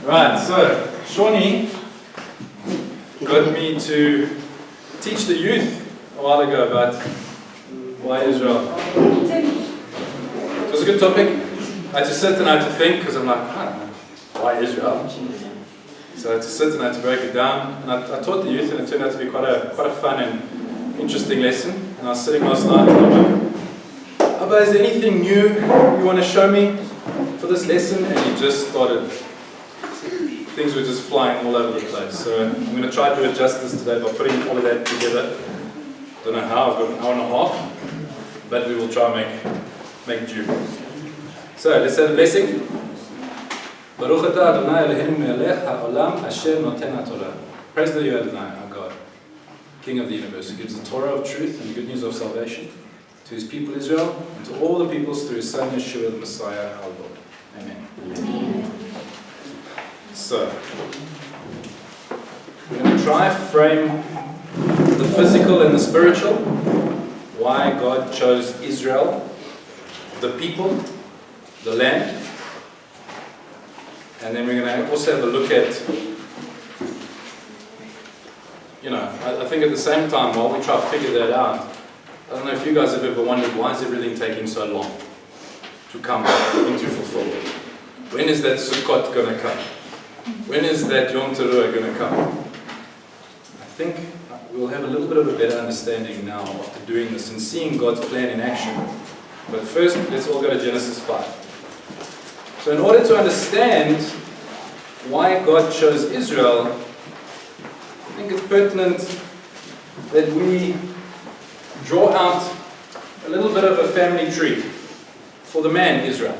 Right, so Shawnee got me to teach the youth a while ago about why Israel. It was a good topic. I had to sit and I had to think because I'm like, I don't know, why Israel? So I had to sit and I had to break it down. And I taught the youth and it turned out to be quite a fun and interesting lesson. And I was sitting last night and I'm like, Abba, is there anything new you want to show me for this lesson? And he just started. Things were just flying all over the place. So I'm going to try to do it justice today by putting all of that together. Don't know how, I've got an hour and a half, but we will try and make do. So let's say the blessing. Baruch atah Adonai Eloheinu melech haolam asher noten haTorah. Praise the you Adonai, our God, King of the universe, who gives the Torah of truth and the good news of salvation to his people Israel and to all the peoples through his son Yeshua the Messiah, our Lord. Amen. Amen. So, we're going to try frame the physical and the spiritual, why God chose Israel, the people, the land, and then we're going to also have a look at, I think at the same time, while we try to figure that out, I don't know if you guys have ever wondered, why is everything taking so long to come into fulfillment? When is that Sukkot going to come? When is that Yom Teruah going to come? I think we'll have a little bit of a better understanding now after doing this and seeing God's plan in action. But first, let's all go to Genesis 5. So in order to understand why God chose Israel, I think it's pertinent that we draw out a little bit of a family tree for the man Israel.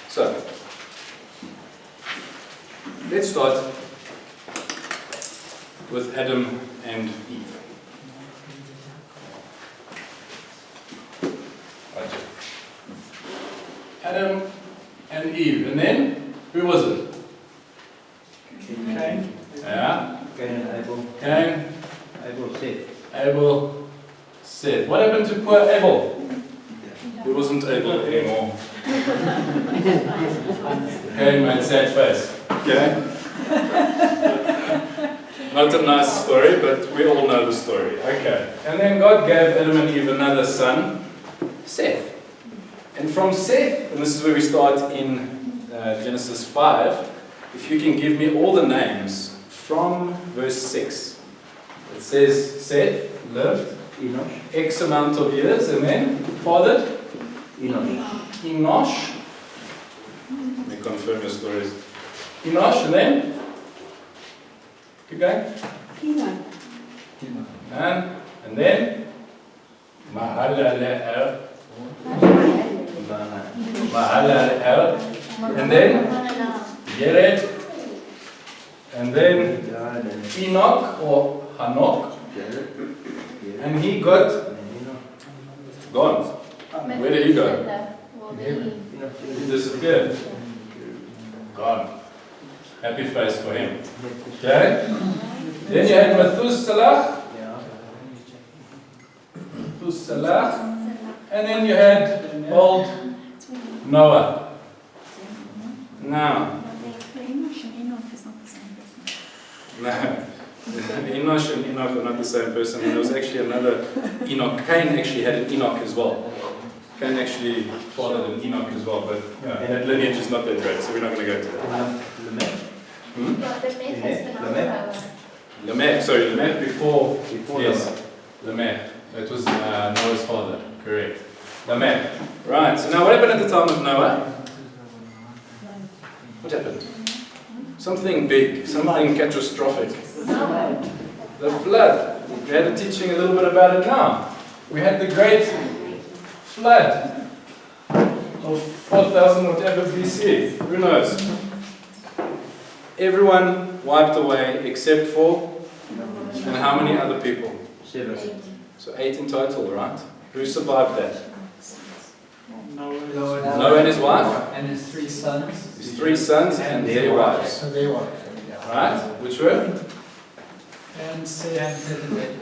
So, let's start with Adam and Eve. Adam and Eve. And then, who was it? Cain. Yeah. Cain and Abel. Cain. Abel, Seth. Abel, Seth. What happened to poor Abel? He wasn't able anymore. Cain made sad face. Okay? Not a nice story, but we all know the story. Okay. And then God gave Adam and Eve another son, Seth. And from Seth, and this is where we start in Genesis 5, if you can give me all the names from verse 6. It says Seth lived Enosh. X amount of years, and then fathered Enosh. Enosh. Let me confirm your stories. Enosh, and then? Keep going. And then? Mahalalel. Mahalalel. And then? Yered. And then? Enoch or Hanok. And he got gone. Where did he go? He disappeared. Gone. Happy face for him. Okay? Then you had Methuselah. And then you had old Noah. Now. No. Enosh and Enoch are not the same person. And there was actually another Enoch. Cain actually had an Enoch as well. Cain actually fathered an Enoch as well, but that lineage is not that great, so we're not going to go to that. Lamech before yes, Lamech. That was Noah's father, correct. Lamech. Right, so now what happened at the time of Noah? What happened? Something big, something catastrophic. The flood. We had a teaching a little bit about it now. We had the great flood of 4,000 whatever BC. Who knows? Everyone wiped away except for, and how many other people? 7. So 8 in total, right? Who survived that? Noah and his wife? and his 3 sons. His 3 sons and their wives. And their wives. Right? Which were? And Sem and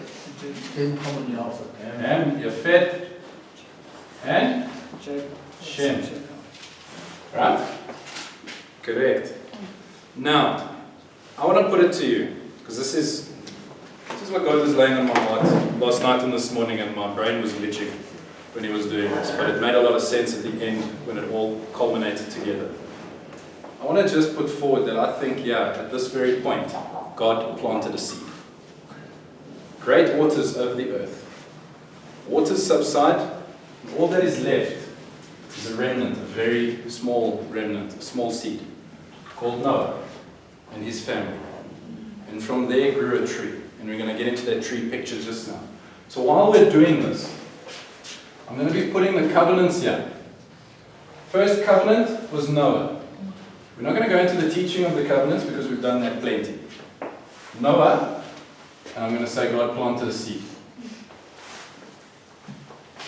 Tim commonly also. Ham, Yafet, and Shem. Right? Correct. Now, I want to put it to you, because this is what God was laying on my heart last night and this morning, and my brain was glitching when he was doing this, but it made a lot of sense at the end when it all culminated together. I want to just put forward that I think, at this very point, God planted a seed. Great waters over the earth. Waters subside, and all that is left is a remnant, a very small remnant, a small seed, called Noah and his family. And from there grew a tree. And we're going to get into that tree picture just now. So while we're doing this, I'm going to be putting the covenants here. First covenant was Noah. We're not going to go into the teaching of the covenants because we've done that plenty. Noah, and I'm going to say God planted a seed.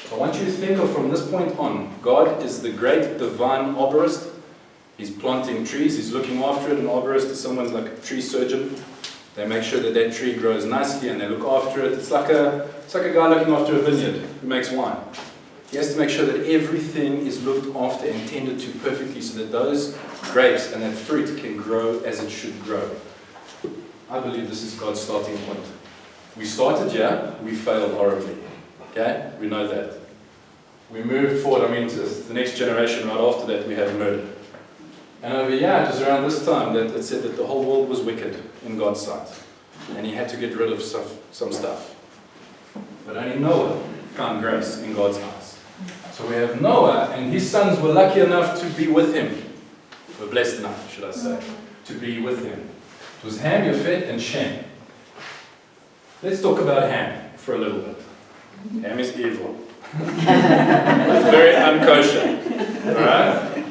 So I want you to think of from this point on, God is the great divine arborist. He's planting trees, he's looking after it. An arborist is someone like a tree surgeon. They make sure that that tree grows nicely and they look after it. It's like a guy looking after a vineyard who makes wine. He has to make sure that everything is looked after and tended to perfectly so that those grapes and that fruit can grow as it should grow. I believe this is God's starting point. We started here, we failed horribly. Okay? We know that. We moved forward, to the next generation right after that we had murder. And over here, it was around this time that it said that the whole world was wicked in God's sight. And he had to get rid of some stuff. But only Noah found grace in God's eyes. So we have Noah, and his sons were lucky enough to be with him. Were blessed enough, should I say, to be with him. It was Ham, Yafet, and Shem. Let's talk about Ham for a little bit. Ham is evil. It's very unkosher. Alright?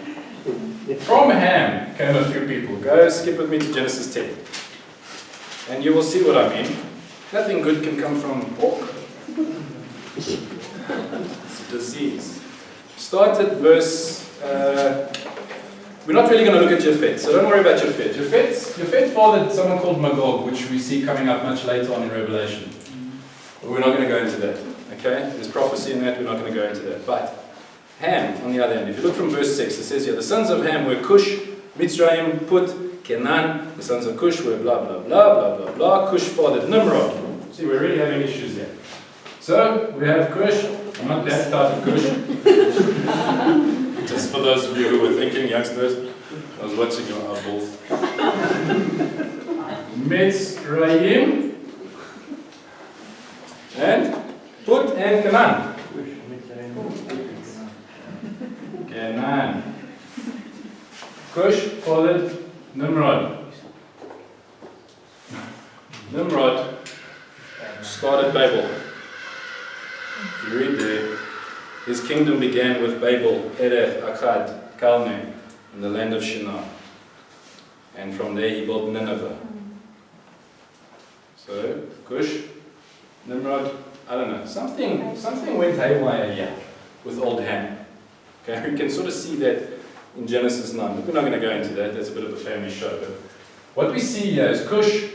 From Ham came a few people. Go skip with me to Genesis 10. And you will see what I mean. Nothing good can come from pork. It's a disease. Start at verse... we're not really going to look at Japheth, so don't worry about Japheth. Japheth fathered someone called Magog, which we see coming up much later on in Revelation. But we're not going to go into that. Okay? There's prophecy in that, we're not going to go into that. But Ham, on the other hand, if you look from verse 6, it says here, the sons of Ham were Cush, Mitzrayim, Put, Canaan. The sons of Cush were blah, blah, blah, blah, blah, blah. Cush fathered Nimrod. See, we're really having issues here. So, we have Cush. I'm not that type of Cush. Just for those of you who were thinking, youngsters, I was watching your eyeballs. Mitzrayim. And Put and Canaan. Canaan. Cush fathered Nimrod. Nimrod started Babel. If you read there, his kingdom began with Babel, Erech, Akkad, Calneh, in the land of Shinar. And from there he built Nineveh. So, Cush, Nimrod, I don't know, something went haywire here with old Ham. Okay, we can sort of see that in Genesis 9, but we're not going to go into that, that's a bit of a family show. But what we see here is Cush,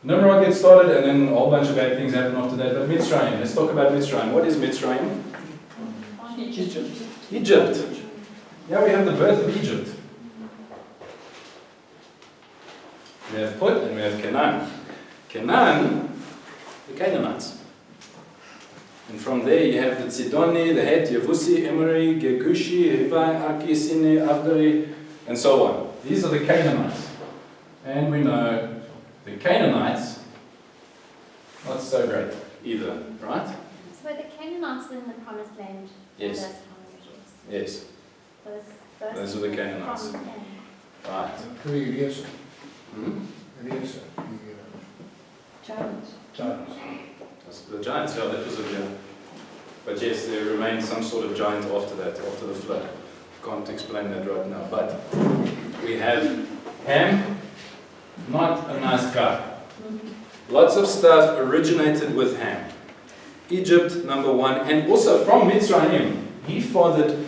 Nimrod gets started, and then a whole bunch of bad things happen after that. But Mitzrayim, let's talk about Mitzrayim. What is Mitzrayim? Egypt. Yeah, we have the birth of Egypt. We have Put and we have Canaan. Canaan, the Canaanites. And from there you have the Tzidoni, the Het, Yevusi, Emori, Gegushi, Hivai, Aki, Sine, Avdari, and so on. These are the Canaanites. And we know the Canaanites, not so great either, right? So were the Canaanites in the Promised Land? Yes. Those Yes. Those are the Canaanites. from them. Right. Giants. The giants, yeah, that was a yeah. But yes, there remained some sort of giant after that, after the flood. Can't explain that right now. But we have Ham, not a nice guy. Lots of stuff originated with Ham. Egypt, number one, and also from Mitzrayim, he fathered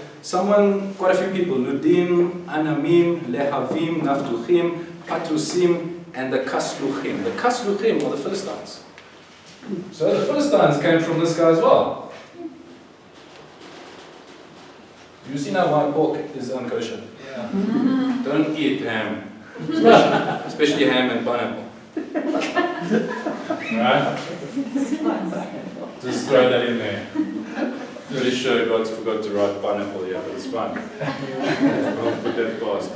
quite a few people, Ludim, Anamim, Lehavim, Naftuchim, Patrusim, and the Kasluchim. The Kasluchim are the Philistines. So the Philistines came from this guy as well. You see now why pork is unkosher? Yeah. Don't eat ham. Especially ham and pineapple. Right? Just throw that in there. Pretty sure God forgot to write pineapple here, but it's fine. We'll put that past.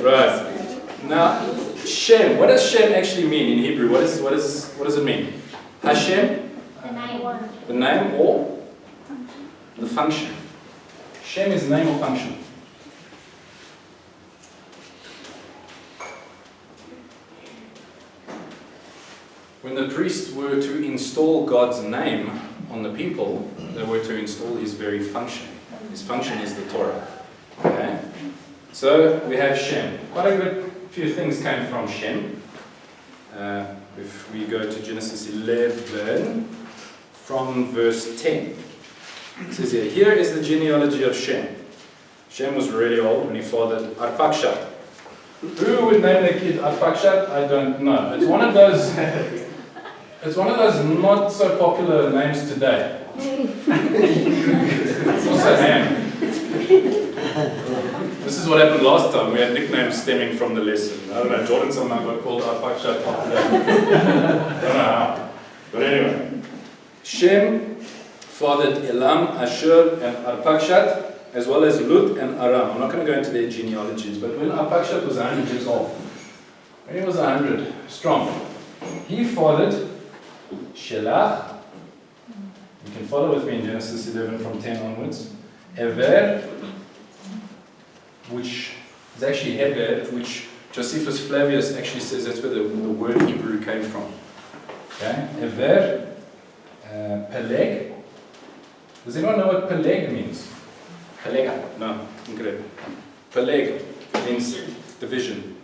Right. Now, Shem. What does Shem actually mean in Hebrew? What does it mean? Hashem, The name. the name or the function? Shem is name or function? When the priests were to install God's name on the people, they were to install his very function. His function is the Torah. Okay? So we have Shem. Quite a good few things came from Shem. If we go to Genesis 11, from verse 10. It says here is the genealogy of Shem. Shem was really old when he fathered Arpachshad. Who would name the kid Arpachshad? I don't know. It's one of those not so popular names today. It's also Ham. This is what happened last time. We had nicknames stemming from the lesson. I don't know, Jordan somehow got called Arpachshad after that. I don't know how. But anyway. Shem fathered Elam, Ashur, and Arpachshad, as well as Lut and Aram. I'm not going to go into their genealogies, but when Arpachshad was 100 years old, when he was 100, strong, he fathered Shelach. You can follow with me in Genesis 11 from 10 onwards. Ever, which is actually Heber, which Josephus Flavius actually says that's where the word Hebrew came from. Okay? Ever, Peleg. Does anyone know what Peleg means? Pelega? No, incorrect. Peleg means division,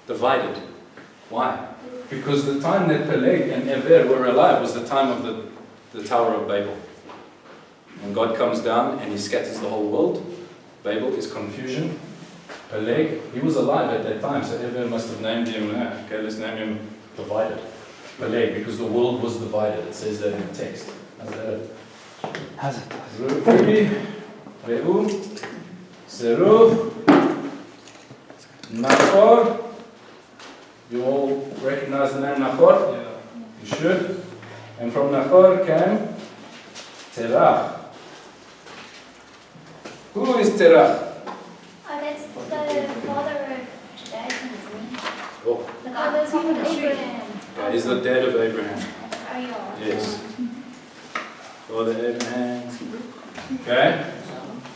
divided. Why? Because the time that Peleg and Ever were alive was the time of the Tower of Babel. When God comes down and he scatters the whole world, Babel is confusion. Peleg, he was alive at that time, so Ever must have named him, okay, let's name him divided. Peleg, because the world was divided. It says that in the text. How's it? Reu, Seruch, Nachor. You all recognize the name Nachor? Yeah. You should. And from Nachor came Terach. Who is Terach? Oh, that's the father of Judaism, isn't he? Oh, The guy that's on the tree. he's the dad of Abraham. Oh, yeah. Yes. Father Abraham. Okay.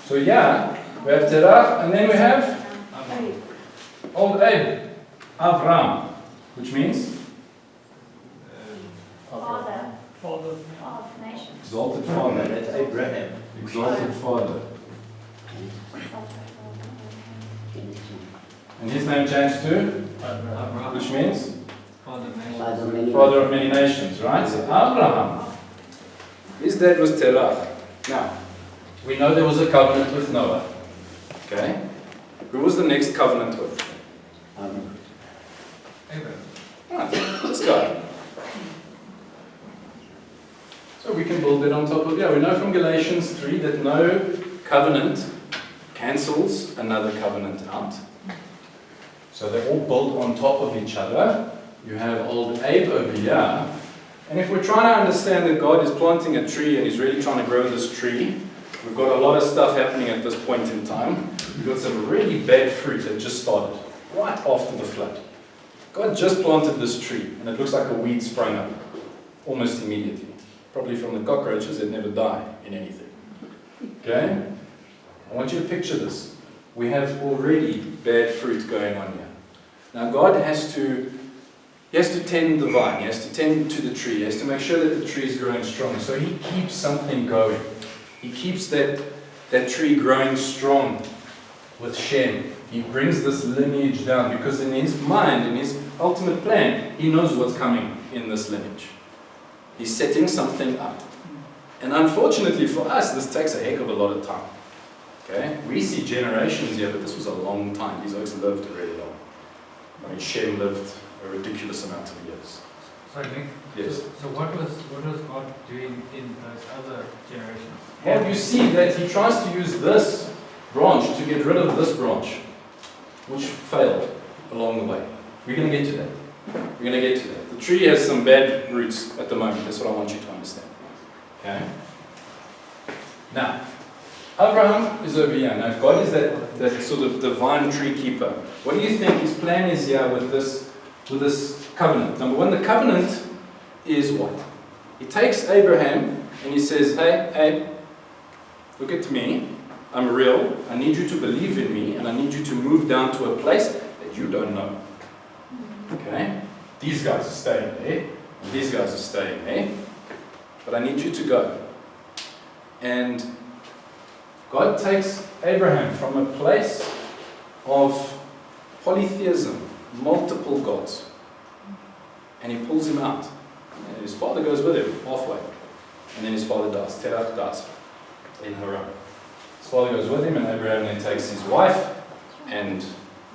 So yeah, we have Terach, and then we have old Abe, Avram, which means Father Father. of nations. exalted father. That's Abraham. Exalted father. And his name changed to, Abraham. which means Father. father of many nations, right? So Abraham. His dad was Terach. Now, we know there was a covenant with Noah. Okay? Who was the next covenant with? Abraham. Right, this guy. So we can build it on top of, we know from Galatians 3 that no covenant cancels another covenant out. So they're all built on top of each other. You have old Abe over here. And if we're trying to understand that God is planting a tree and he's really trying to grow this tree, we've got a lot of stuff happening at this point in time. We've got some really bad fruit that just started, right after the flood. God just planted this tree, and it looks like a weed sprung up, almost immediately. Probably from the cockroaches that never die in anything. Okay? I want you to picture this. We have already bad fruit going on here. Now God has to tend the vine, he has to tend to the tree, he has to make sure that the tree is growing strong. So he keeps something going. He keeps that tree growing strong with Shem. He brings this lineage down because in his mind, in his ultimate plan, he knows what's coming in this lineage. He's setting something up. And unfortunately for us, this takes a heck of a lot of time. Okay? We see generations here, but this was a long time. These oaks lived really long. I mean, Shem lived a ridiculous amount of years. Sorry, Nick. Yes. So what was God doing in those other generations? Well, you see that he tries to use this branch to get rid of this branch. which failed along the way. We're going to get to that. We're going to get to that. The tree has some bad roots at the moment. That's what I want you to understand. Okay? Now, Abraham is over here. Now, if God is that sort of divine tree keeper, what do you think his plan is here with this covenant? Number one, the covenant is what? He takes Abraham and he says, hey, look at me. I'm real. I need you to believe in me, and I need you to move down to a place that you don't know. Okay? These guys are staying there. These guys are staying there. But I need you to go. And God takes Abraham from a place of polytheism, multiple gods, and he pulls him out. And his father goes with him halfway. And then his father dies. Terach dies in Haran. His father goes with him, and Abraham then takes his wife and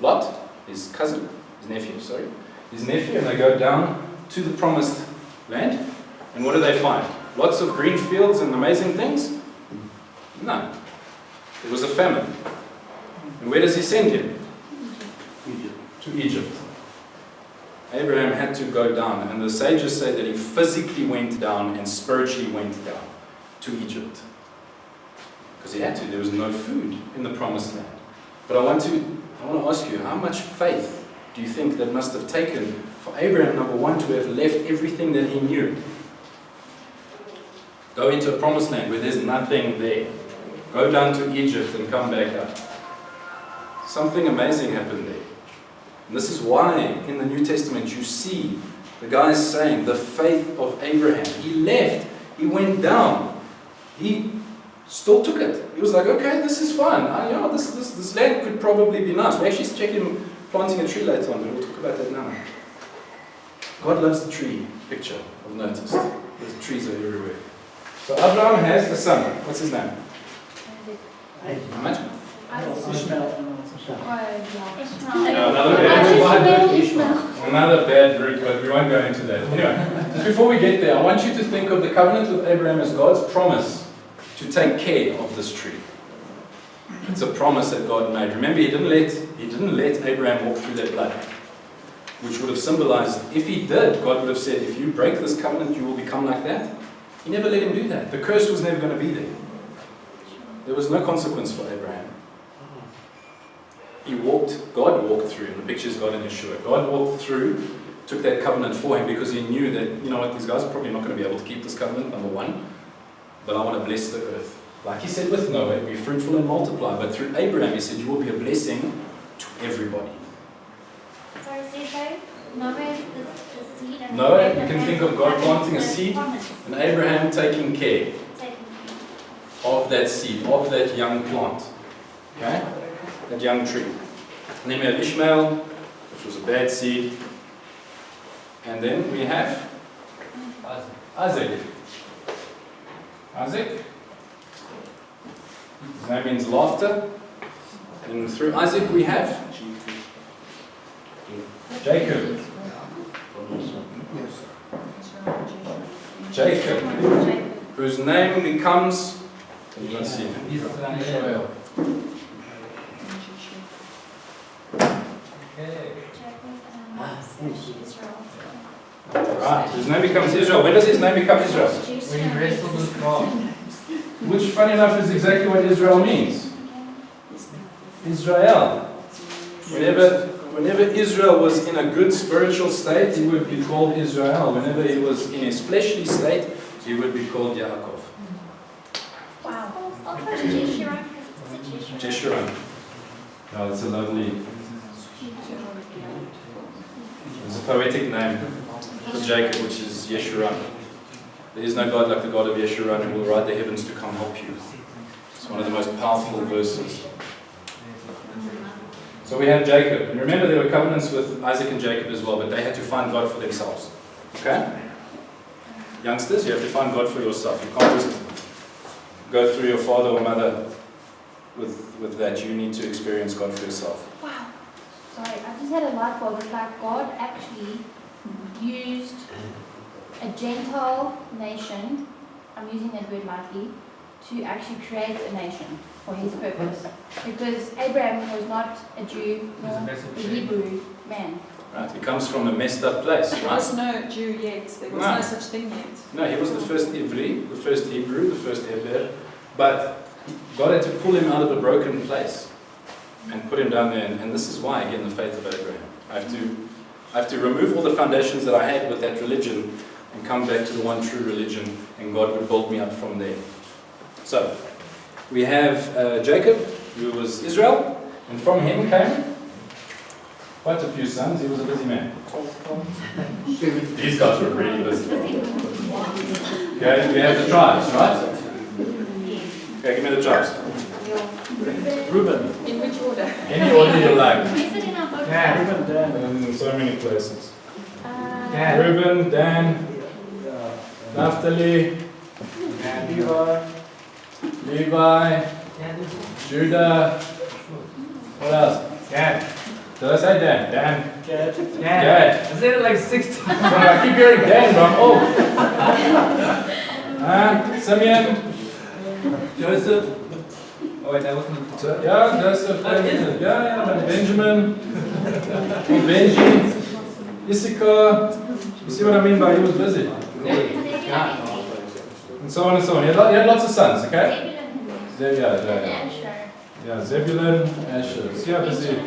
Lot, his cousin, his nephew, and they go down to the promised land. And what do they find? Lots of green fields and amazing things? No. It was a famine. And where does he send him? To Egypt. Abraham had to go down, and the sages say that he physically went down and spiritually went down to Egypt. Because he had to. There was no food in the promised land. But I want to ask you, how much faith do you think that must have taken for Abraham, number one, to have left everything that he knew? Go into a promised land where there's nothing there. Go down to Egypt and come back up. Something amazing happened there. And this is why in the New Testament you see the guys saying the faith of Abraham. He left. He went down. He still took it. He was like, okay, this is fine. This land could probably be nice. We're actually checking planting a tree later on, but we'll talk about that now. God loves the tree picture, I've noticed. The trees are everywhere. So Abraham has a son. What's his name? Imagine. Another bad route, but we won't go into that. Anyway, before we get there, I want you to think of the covenant with Abraham as God's promise to take care of this tree. It's a promise that God made. Remember, he didn't let Abraham walk through that blood, which would have symbolized, if he did, God would have said, if you break this covenant, you will become like that. He never let him do that. The curse was never going to be there. There was no consequence for Abraham. God walked through, and the picture is God and Yeshua. God walked through, took that covenant for him because he knew that, these guys are probably not going to be able to keep this covenant, number one, but I want to bless the earth. Like he said with Noah, be fruitful and multiply, but through Abraham he said, you will be a blessing to everybody. So Noah is the seed and Noah, you can think of God planting a seed and Abraham taking care of that seed, of that young plant. Okay? That young tree. And then we have Ishmael, which was a bad seed. And then we have Isaac. Isaac. His name means laughter. And through Isaac we have Jacob. Jacob, whose name becomes, let's see, Israel. Right, his name becomes Israel. When does his name become Israel? When he wrestled with God. Which, funny enough, is exactly what Israel means. Israel. Whenever Israel was in a good spiritual state, he would be called Israel. Whenever he was in his fleshly state, he would be called Yaakov. Wow. I'll put Jeshurun because it's a Jeshurun. No, it's a lovely, it's a poetic name for Jacob, which is Yeshurun. There is no God like the God of Yeshurun who will ride the heavens to come help you. It's one of the most powerful verses. So we have Jacob. And remember, there were covenants with Isaac and Jacob as well, but they had to find God for themselves. Okay? Youngsters, you have to find God for yourself. You can't just go through your father or mother with that. You need to experience God for yourself. Wow. Sorry, I just had a light bulb. It's like God actually used a Gentile nation, I'm using that word lightly, to actually create a nation for his purpose. Because Abraham was not a Jew He's a nor message. a Hebrew man. Right? He comes from a messed up place, There right? was no Jew yet. There was No. no such thing yet. No, he was the first Ivri, the first Hebrew, the first Heber, but God had to pull him out of a broken place and put him down there, and this is why, again, the faith of Abraham. I have to remove all the foundations that I had with that religion and come back to the one true religion, and God would build me up from there. So, we have Jacob, who was Israel, and from him came quite a few sons. He was a busy man. These guys were really busy. Okay, we have the tribes, right? Okay, give me the tribes. Reuben. In which order? Any order you like. Is it in our book? Yeah. Reuben, Dan. In so many places. Dan. Reuben, Dan, Naphtali, Levi, Judah. What else? Gad. Did I say Dan? Dan. Gad. Gad. I said it like 6 times. Sorry, I keep hearing Dan, but I'm old. Simeon. Joseph. Oh wait, that wasn't. Yeah, Joseph. Yeah, Benjamin. Benji. Issachar. You see what I mean by he was busy? And so on and so on. He had lots of sons, okay? Yeah, Zebulun, Asher. See how busy?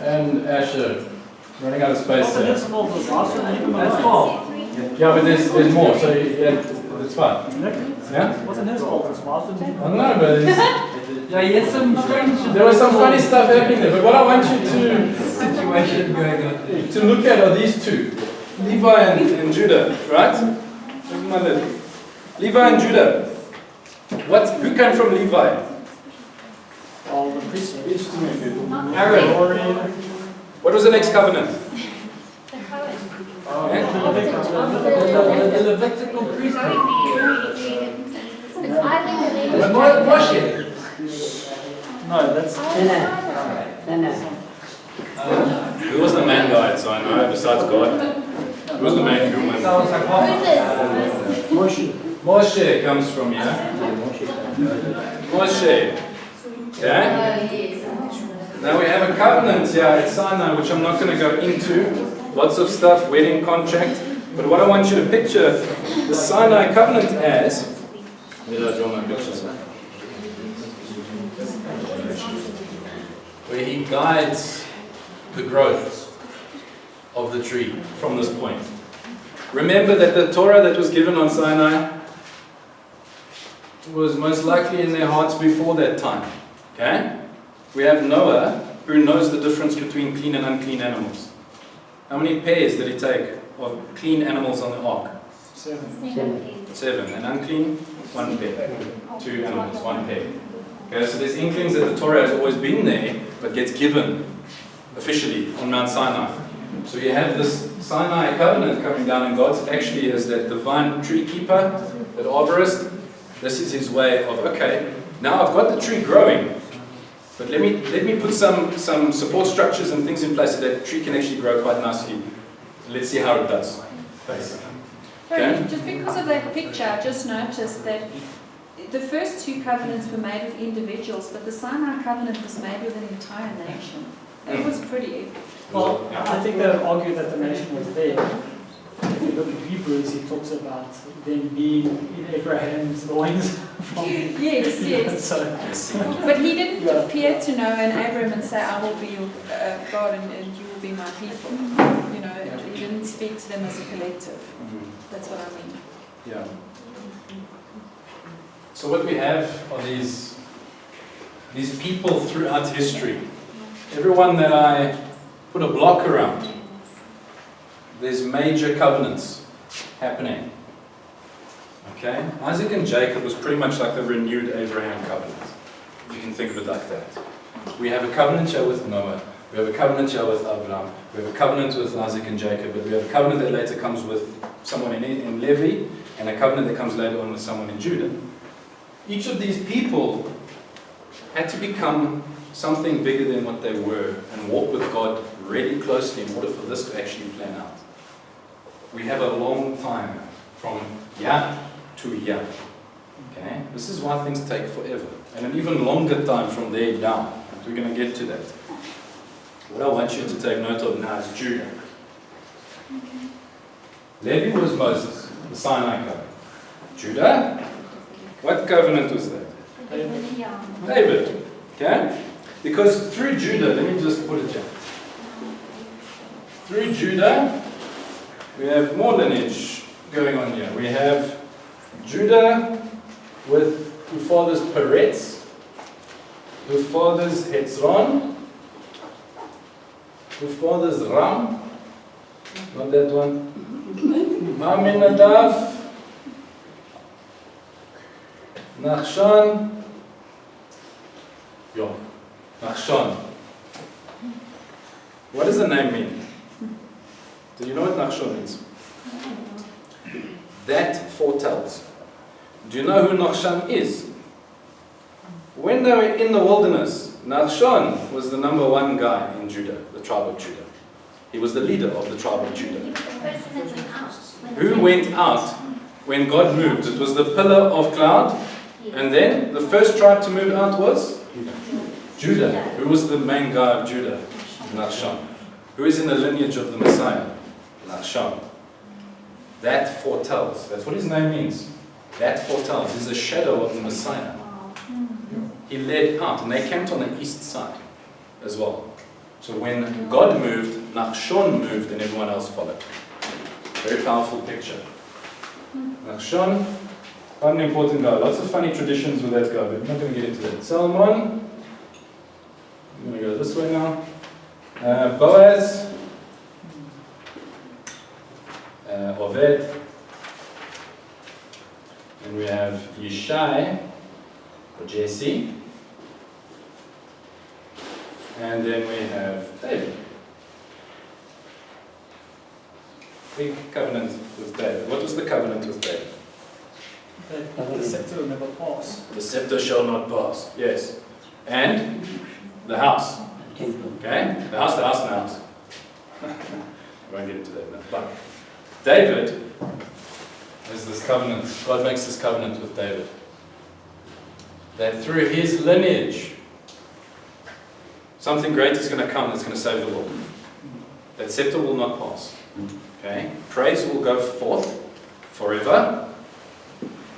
And Asher. Running out of space there. That's That's fault. Yeah, but there's more, so yeah, it's fine. Yeah? Wasn't his fault, it's Martin. I don't know, but Yeah, he had some strange. there was some funny stuff happening there. But what I want you situation going on. to look at are these two, Levi and Judah, right? Where's my lid? Levi and Judah. Who came from Levi? All the priests. Each to me, people. Aaron. What was the next covenant? The Cohen. The Levitical priesthood. It's Isaac the But Levi. Moshe. No, that's. Who was the main guy at Sinai besides God? Who was the main human? So I was like, oh. Moshe. Moshe comes from here. Moshe. Okay? Now we have a covenant here at Sinai, which I'm not going to go into. Lots of stuff, wedding contract. But what I want you to picture the Sinai covenant as. Where did I draw my pictures? Where he guides the growth of the tree from this point. Remember that the Torah that was given on Sinai was most likely in their hearts before that time. Okay? We have Noah, who knows the difference between clean and unclean animals. How many pairs did he take of clean animals on the ark? 7. 7. And unclean? 1 pair. 2 animals, 1 pair. Okay, so there's inklings that the Torah has always been there, but gets given officially on Mount Sinai. So you have this Sinai covenant coming down, and God actually is that divine tree keeper, that arborist. This is his way of, okay, now I've got the tree growing, but let me put some support structures and things in place so that the tree can actually grow quite nicely. Let's see how it does, basically. Okay? Just because of that picture, I just noticed that the first 2 covenants were made with individuals, but the Sinai covenant was made with an entire nation. That was pretty. Well, I think they would argue that the nation was there. If you look at Hebrews, he talks about them being in Abraham's loins. Yes, yes. So, But he didn't appear to know an Abram and say, I will be your God and you will be my people. You know, he didn't speak to them as a collective. That's what I mean. Yeah. So what we have are these people throughout history. Everyone that I put a block around, there's major covenants happening. Okay? Isaac and Jacob was pretty much like the renewed Abraham covenant. If you can think of it like that. We have a covenant here with Noah. We have a covenant here with Abraham. We have a covenant with Isaac and Jacob. But we have a covenant that later comes with someone in Levi, and a covenant that comes later on with someone in Judah. Each of these people had to become something bigger than what they were and walk with God really closely in order for this to actually plan out. We have a long time from yeah to yeah. Okay? This is why things take forever. And an even longer time from there down. We're going to get to that. What I want you to take note of now is Judah. Levi was Moses, the Sinai covenant. Judah, what covenant was that? David. Okay? Because through Judah, let me just put it down. Through Judah, we have more lineage going on here. We have Judah with who fathers Peretz, who fathers Hetzron, who fathers Ram, not that one, Aminadav, Nachshon, Nachshon. What does the name mean? Do you know what Nachshon means? That foretells. Do you know who Nachshon is? When they were in the wilderness, Nachshon was the number one guy in Judah, the tribe of Judah. He was the leader of the tribe of Judah. Who went out when God moved? It was the pillar of cloud. And then the first tribe to move out was Judah. Who was the main guy of Judah? Nachshon. Who is in the lineage of the Messiah? Nachshon. That foretells. That's what his name means. That foretells. He's a shadow of the Messiah. He led out, and they camped on the east side as well. So when God moved, Nachshon moved, and everyone else followed. Very powerful picture. Nachshon, quite an important guy. Lots of funny traditions with that guy, but we're not going to get into that. Salmon. I'm going to go this way now. Boaz. Oved. And we have Yishai, or Jesse. And then we have David. Big covenant with David. What was the covenant with David? The scepter will never pass. The scepter shall not pass. Yes. And the house. Okay? The house, and the house. I won't get into that now. But David has this covenant. God makes this covenant with David. That through his lineage, something great is going to come that's going to save the world. That scepter will not pass. Okay? Praise will go forth forever.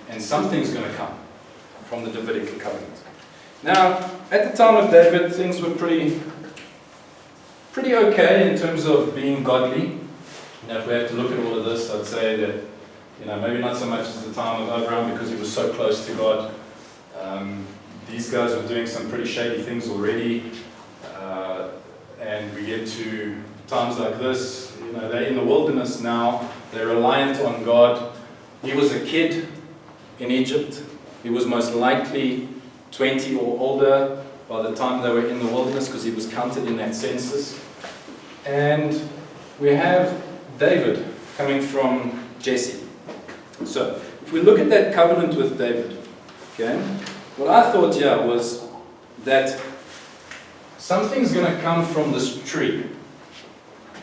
And something's going to come from the Davidic covenant. Now, at the time of David, things were pretty okay in terms of being godly. Now, if we have to look at all of this, I'd say that, maybe not so much as the time of Abraham because he was so close to God. These guys were doing some pretty shady things already. And we get to times like this, they're in the wilderness now, they're reliant on God. He was a kid in Egypt. He was most likely 20 or older by the time they were in the wilderness because he was counted in that census. And we have David coming from Jesse. So, if we look at that covenant with David, okay, what I thought here was that something's going to come from this tree.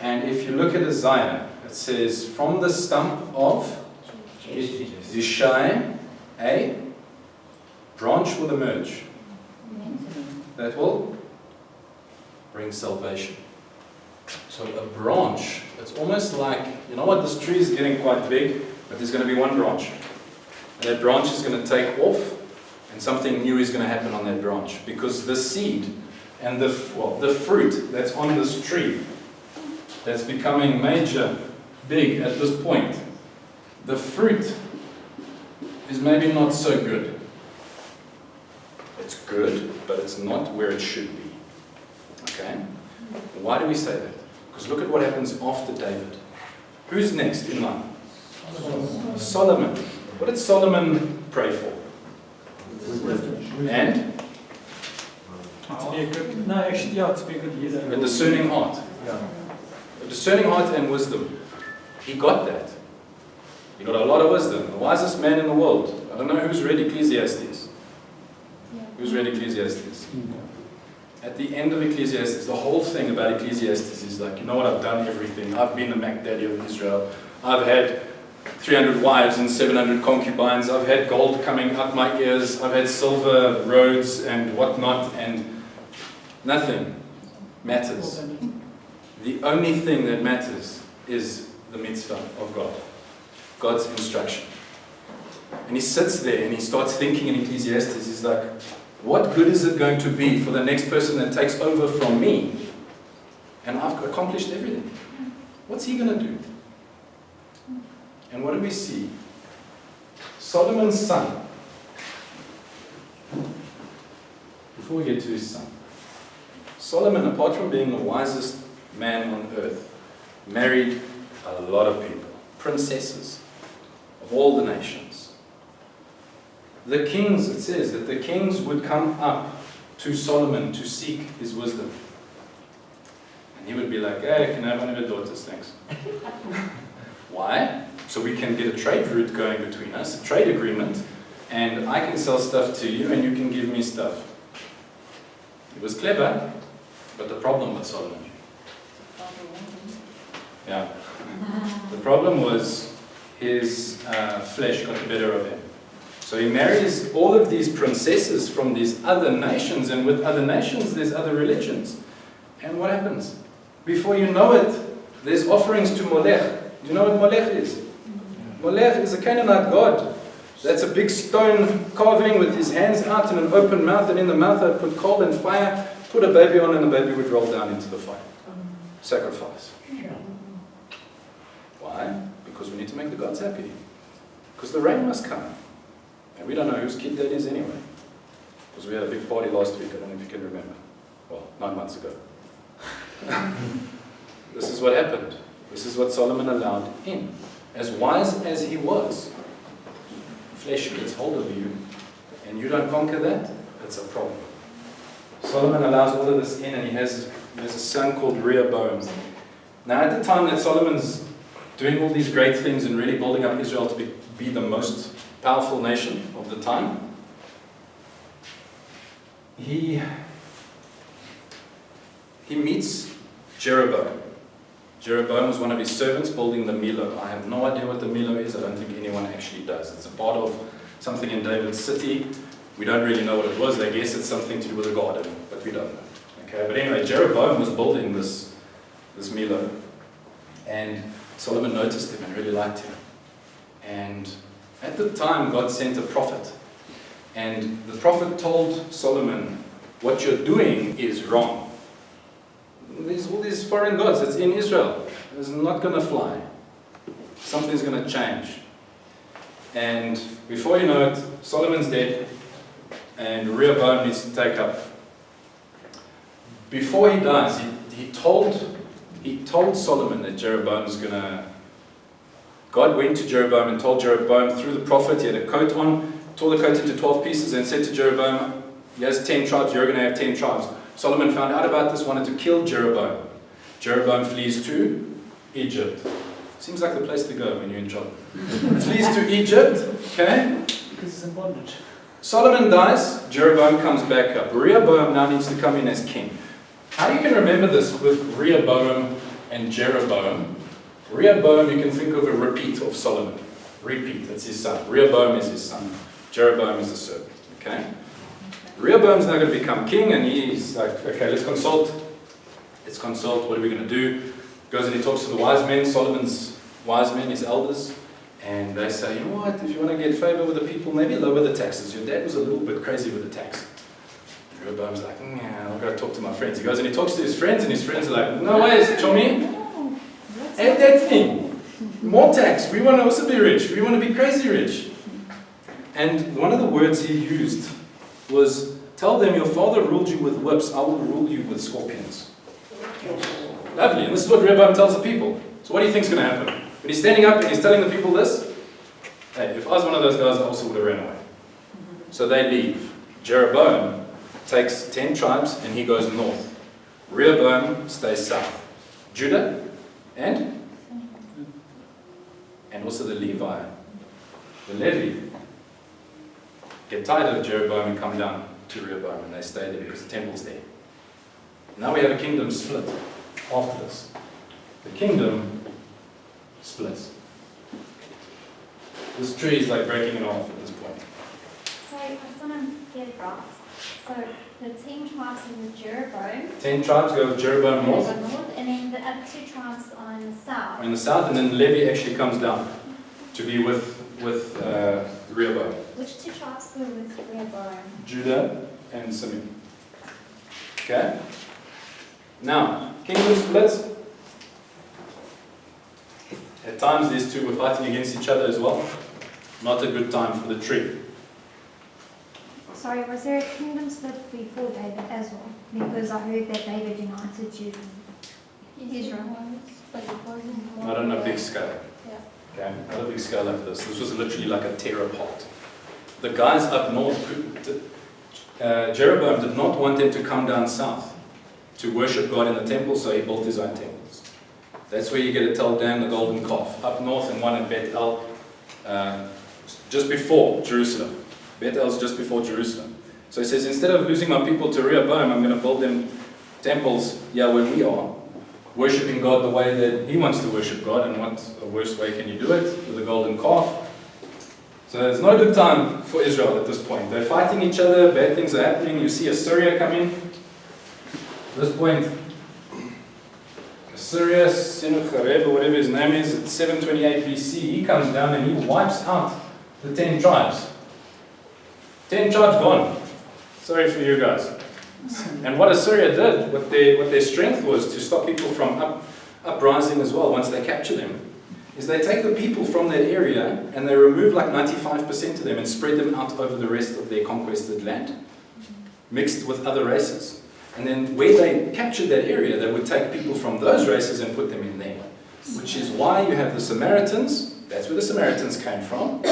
And if you look at Isaiah, it says, from the stump of Yishai, a branch will emerge that will bring salvation. So a branch, it's almost like, this tree is getting quite big, but there's going to be one branch. And that branch is going to take off, and something new is going to happen on that branch. Because the seed and the fruit that's on this tree, that's becoming major, big at this point, the fruit is maybe not so good. It's good, but it's not where it should be. Okay? Why do we say that? Because look at what happens after David. Who's next in line? Solomon. What did Solomon pray for? And? To be a good, no, actually, yeah, to be a good leader. A discerning heart. Yeah. A discerning heart and wisdom. He got that. He got a lot of wisdom. The wisest man in the world. I don't know who's read Ecclesiastes. Who's read Ecclesiastes? At the end of Ecclesiastes, the whole thing about Ecclesiastes is like, I've done everything. I've been the Mac Daddy of Israel. I've had 300 wives and 700 concubines. I've had gold coming up my ears. I've had silver roads and whatnot, and nothing matters. The only thing that matters is the mitzvah of God, God's instruction. And he sits there and he starts thinking in Ecclesiastes. He's like, what good is it going to be for the next person that takes over from me and I've accomplished everything? What's he going to do? And what do we see? Solomon's son, before we get to his son, Solomon, apart from being the wisest man on earth, married a lot of people, princesses of all the nations. The kings, it says that the kings would come up to Solomon to seek his wisdom. And he would be like, hey, can I have one of your daughters, thanks. Why? So we can get a trade route going between us, a trade agreement, and I can sell stuff to you and you can give me stuff. It was clever, but the problem with Solomon. Yeah. The problem was his flesh got the better of him. So he marries all of these princesses from these other nations, and with other nations there's other religions. And what happens? Before you know it, there's offerings to Molech. Do you know what Molech is? Molech is a Canaanite god. That's a big stone carving with his hands out and an open mouth, and in the mouth I'd put coal and fire, put a baby on, and the baby would roll down into the fire. Sacrifice. Why? Because we need to make the gods happy. Because the rain must come. And we don't know whose kid that is anyway. Because we had a big party last week, I don't know if you can remember. Well, 9 months ago. This is what happened. This is what Solomon allowed in. As wise as he was, flesh gets hold of you, and you don't conquer that, it's a problem. Solomon allows all of this in, and he has a son called Rehoboam. Now, at the time that Solomon's doing all these great things and really building up Israel to be the most powerful nation of the time, he meets Jeroboam. Jeroboam was one of his servants building the Millo. I have no idea what the Millo is. I don't think anyone actually does. It's a part of something in David's city. We don't really know what it was. I guess it's something to do with a garden, but we don't know. Okay, but anyway, Jeroboam was building this Millo, and Solomon noticed him and really liked him. And at the time, God sent a prophet, and the prophet told Solomon, what you're doing is wrong. There's all these foreign gods that's in Israel. It's not going to fly. Something's going to change. And before you know it, Solomon's dead, and Rehoboam needs to take up. Before he dies, he told Solomon that Jeroboam's going to... God went to Jeroboam and told Jeroboam through the prophet, he had a coat on, tore the coat into 12 pieces and said to Jeroboam, he has 10 tribes, you're going to have 10 tribes. Solomon found out about this, wanted to kill Jeroboam. Jeroboam flees to Egypt. Seems like the place to go when you're in trouble. Flees to Egypt, okay? Because he's in bondage. Solomon dies, Jeroboam comes back up. Rehoboam now needs to come in as king. How you can remember this with Rehoboam and Jeroboam? Rehoboam, you can think of a repeat of Solomon. Repeat, that's his son. Rehoboam is his son. Jeroboam is the servant, okay? Rehoboam's now going to become king, and he's like, okay, let's consult. Let's consult, what are we going to do? Goes and he talks to the wise men, Solomon's wise men, his elders, and they say, you know what, if you want to get favor with the people, maybe lower the taxes. Your dad was a little bit crazy with the tax. And Rehoboam's like, yeah, I'll go talk to my friends. He goes and he talks to his friends, and his friends are like, no ways, Chomi, add that thing. More tax. We want to also be rich. We want to be crazy rich. And one of the words he used was, tell them your father ruled you with whips, I will rule you with scorpions. Lovely, and this is what Rehoboam tells the people. So what do you think is going to happen? When he's standing up and he's telling the people this, hey, if I was one of those guys, I also would have ran away. So they leave. Jeroboam takes 10 tribes and he goes north. Rehoboam stays south. Judah and also the Levi, the Levi, get tired of Jeroboam and come down to Rehoboam, and they stay there because the temple's there. Now we have a kingdom split after this. The kingdom splits. This tree is like breaking it off at this point. So I just want to get it right. So the 10 tribes in the Jeroboam, 10 tribes go with Jeroboam they north, go north, and then the other 2 tribes on the south. in the south, and then Levi actually comes down to be with Rehoboam. Which 2 tribes were with Rehoboam? Judah and Simeon. Okay? Now, kingdom splits. At times these two were fighting against each other as well. Not a good time for the tree. Sorry, was there a kingdom split before David as well? Because I heard that David united Judah. Israel. But it wasn't. Not on a big scale. Yeah. Okay? Not a big scale like this. This was literally like a tear apart. The guys up north, Jeroboam did not want them to come down south to worship God in the temple, so he built his own temples. That's where you get to tell Dan the golden calf. Up north and one in Bethel, just before Jerusalem. Bethel's just before Jerusalem. So he says, instead of losing my people to Rehoboam, I'm going to build them temples, where we are, worshipping God the way that he wants to worship God, and what a worse way can you do it, with a golden calf. So it's not a good time for Israel at this point. They're fighting each other, bad things are happening, you see Assyria coming. At this point, Assyria, Sennacherib, or whatever his name is, at 728 BC, he comes down and he wipes out the 10 tribes. 10 tribes gone. Sorry for you guys. And what Assyria did, what their strength was to stop people from uprising as well once they capture them, is they take the people from that area and they remove like 95% of them and spread them out over the rest of their conquested land, mixed with other races. And then where they captured that area, they would take people from those races and put them in there. Which is why you have the Samaritans, that's where the Samaritans came from,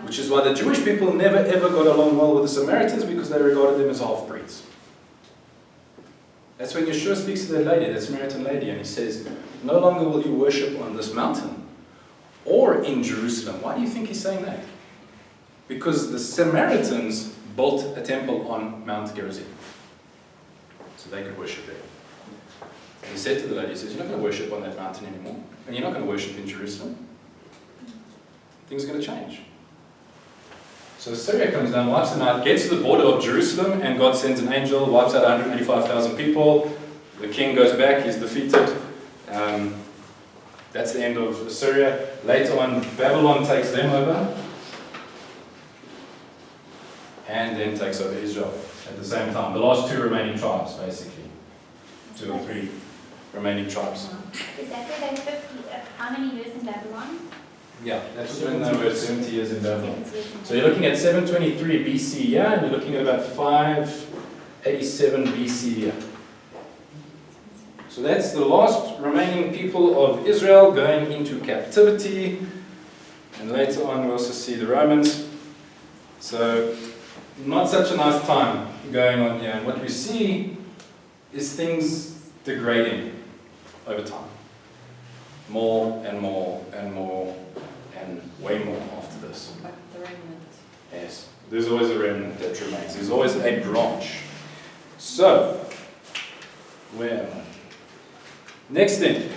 which is why the Jewish people never ever got along well with the Samaritans, because they regarded them as half-breeds. That's when Yeshua speaks to that lady, that Samaritan lady, and he says, no longer will you worship on this mountain or in Jerusalem. Why do you think he's saying that? Because the Samaritans built a temple on Mount Gerizim, so they could worship there. And he said to the lady, he says, you're not going to worship on that mountain anymore, and you're not going to worship in Jerusalem. Things are going to change. So Assyria comes down, wipes them out, gets to the border of Jerusalem, and God sends an angel, wipes out 185,000 people. The king goes back, he's defeated. That's the end of Assyria. Later on, Babylon takes them over, and then takes over Israel at the same time. The last 2 remaining tribes, basically. 2 or 3 remaining tribes. Is that where they 50, how many years in Babylon? Yeah, that's when they were 70 years in Babylon. 70 years in So you're looking at 723 BC, yeah, and you're looking at about 587 BC, yeah. So that's the last remaining people of Israel going into captivity. And later on we also see the Romans. So not such a nice time going on here. And what we see is things degrading over time. More and more and more and way more after this. Like the remnant. Yes, there's always a remnant that remains. There's always a branch. So, where am I? Next thing,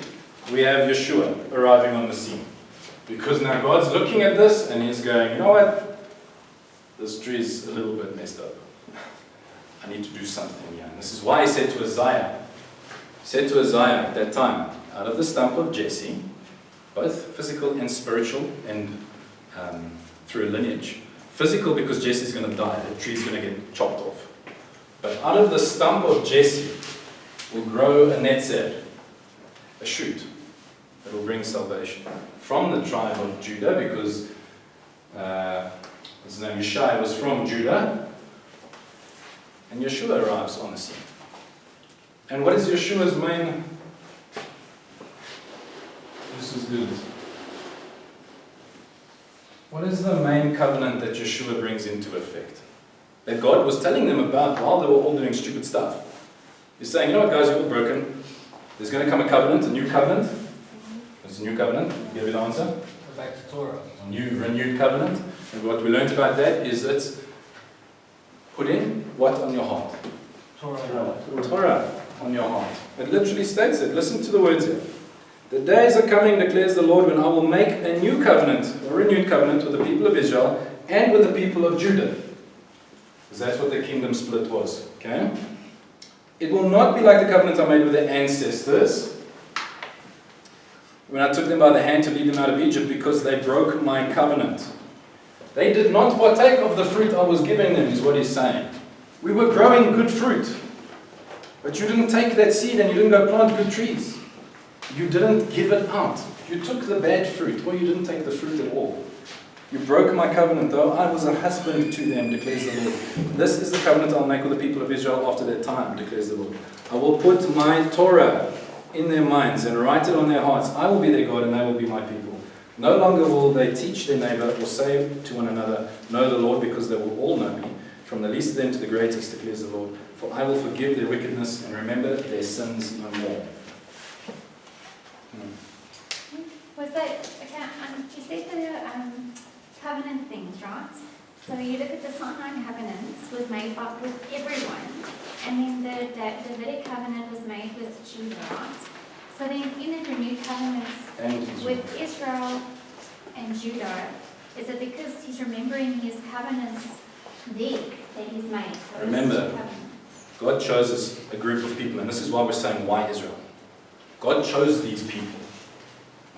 we have Yeshua arriving on the scene. Because now God's looking at this and he's going, you know what? This tree is a little bit messed up. I need to do something here. And this is why he said to Isaiah, at that time, out of the stump of Jesse, both physical and spiritual, and through a lineage. Physical because Jesse's going to die, the tree's going to get chopped off. But out of the stump of Jesse will grow a netzer, a shoot that will bring salvation. From the tribe of Judah, because his name Yeshai was from Judah, and Yeshua arrives on the scene. And what is Yeshua's main... This is good. What is the main covenant that Yeshua brings into effect? That God was telling them about while they were all doing stupid stuff. He's saying, you know what guys, you're all broken. There's going to come a covenant, a new covenant. What's a new covenant? Give me the answer. Go back to Torah. A new, renewed covenant. And what we learned about that is it's putting what on your heart? Torah. Torah on your heart. It literally states it. Listen to the words here. The days are coming, declares the Lord, when I will make a new covenant, a renewed covenant with the people of Israel and with the people of Judah. Because that's what the kingdom split was. Okay? It will not be like the covenant I made with their ancestors when I took them by the hand to lead them out of Egypt, because they broke my covenant. They did not partake of the fruit I was giving them, is what he's saying. We were growing good fruit. But you didn't take that seed and you didn't go plant good trees. You didn't give it out. You took the bad fruit, or you didn't take the fruit at all. You broke my covenant, though I was a husband to them, declares the Lord. This is the covenant I'll make with the people of Israel after that time, declares the Lord. I will put my Torah in their minds and write it on their hearts. I will be their God and they will be my people. No longer will they teach their neighbor or say to one another, know the Lord, because they will all know me, from the least of them to the greatest, declares the Lord. For I will forgive their wickedness and remember their sins no more. Was that, okay, you said the covenant things, right? So you look at the Sinai covenants was made with everyone, and then the Davidic covenant was made with Judah, right? So then in the renewed covenants with Israel and Judah, is it because he's remembering his covenants there that he's made? Remember, God chose a group of people, and this is why we're saying, why Israel? God chose these people.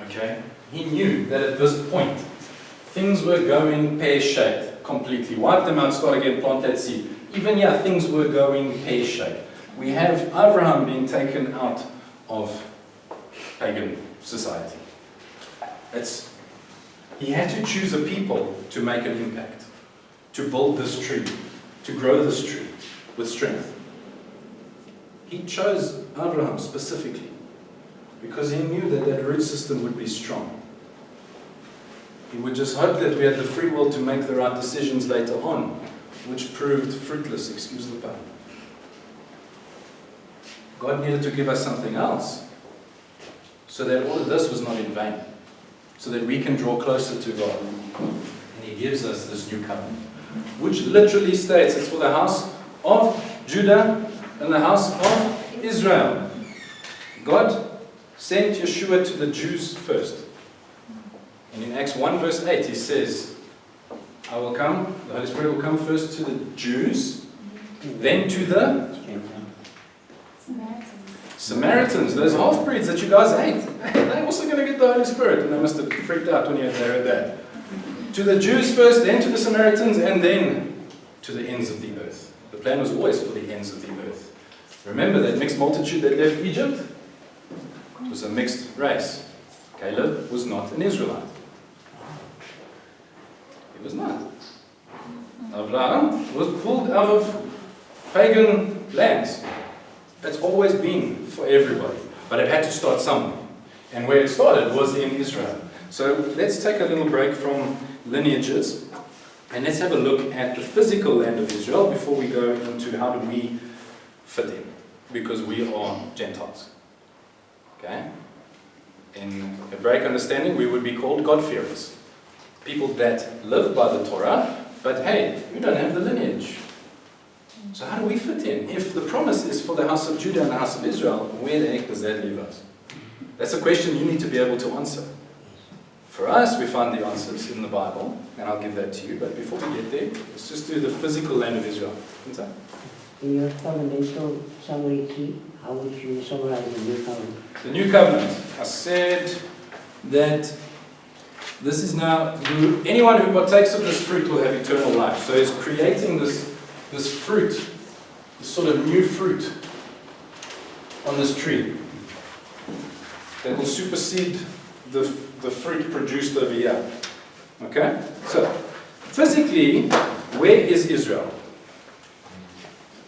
Okay? He knew that at this point, things were going pear-shaped completely. Wipe them out, start again, plant that seed. Even things were going pear-shaped. We have Abraham being taken out of pagan society. He had to choose a people to make an impact, to build this tree, to grow this tree with strength. He chose Abraham specifically because he knew that that root system would be strong. He would just hope that we had the free will to make the right decisions later on, which proved fruitless, excuse the pun. God needed to give us something else, so that all of this was not in vain, so that we can draw closer to God. And He gives us this new covenant, which literally states it's for the house of Judah and the house of Israel. God sent Yeshua to the Jews first. And in Acts 1 verse 8 he says, the Holy Spirit will come first to the Jews, then to the Samaritans, those half-breeds that you guys hate. They're also going to get the Holy Spirit. And they must have freaked out when they heard that. To the Jews first, then to the Samaritans, and then to the ends of the earth. The plan was always for the ends of the earth. Remember that mixed multitude that left Egypt? It was a mixed race. Caleb was not an Israelite. He was not. Abraham was pulled out of pagan lands. It's always been for everybody. But it had to start somewhere. And where it started was in Israel. So let's take a little break from lineages. And let's have a look at the physical land of Israel before we go into how do we fit in. Because we are Gentiles. Okay? In Hebraic understanding, we would be called God-fearers. People that live by the Torah, but hey, we don't have the lineage. So how do we fit in? If the promise is for the house of Judah and the house of Israel, where the heck does that leave us? That's a question you need to be able to answer. For us, we find the answers in the Bible, and I'll give that to you. But before we get there, let's just do the physical land of Israel. In your covenantal summary key, how would you summarize the new covenant? The new covenant. I said that this is now, anyone who partakes of this fruit will have eternal life. So he's creating this fruit, this sort of new fruit on this tree that will supersede the fruit produced over here. Okay? So, physically, where is Israel?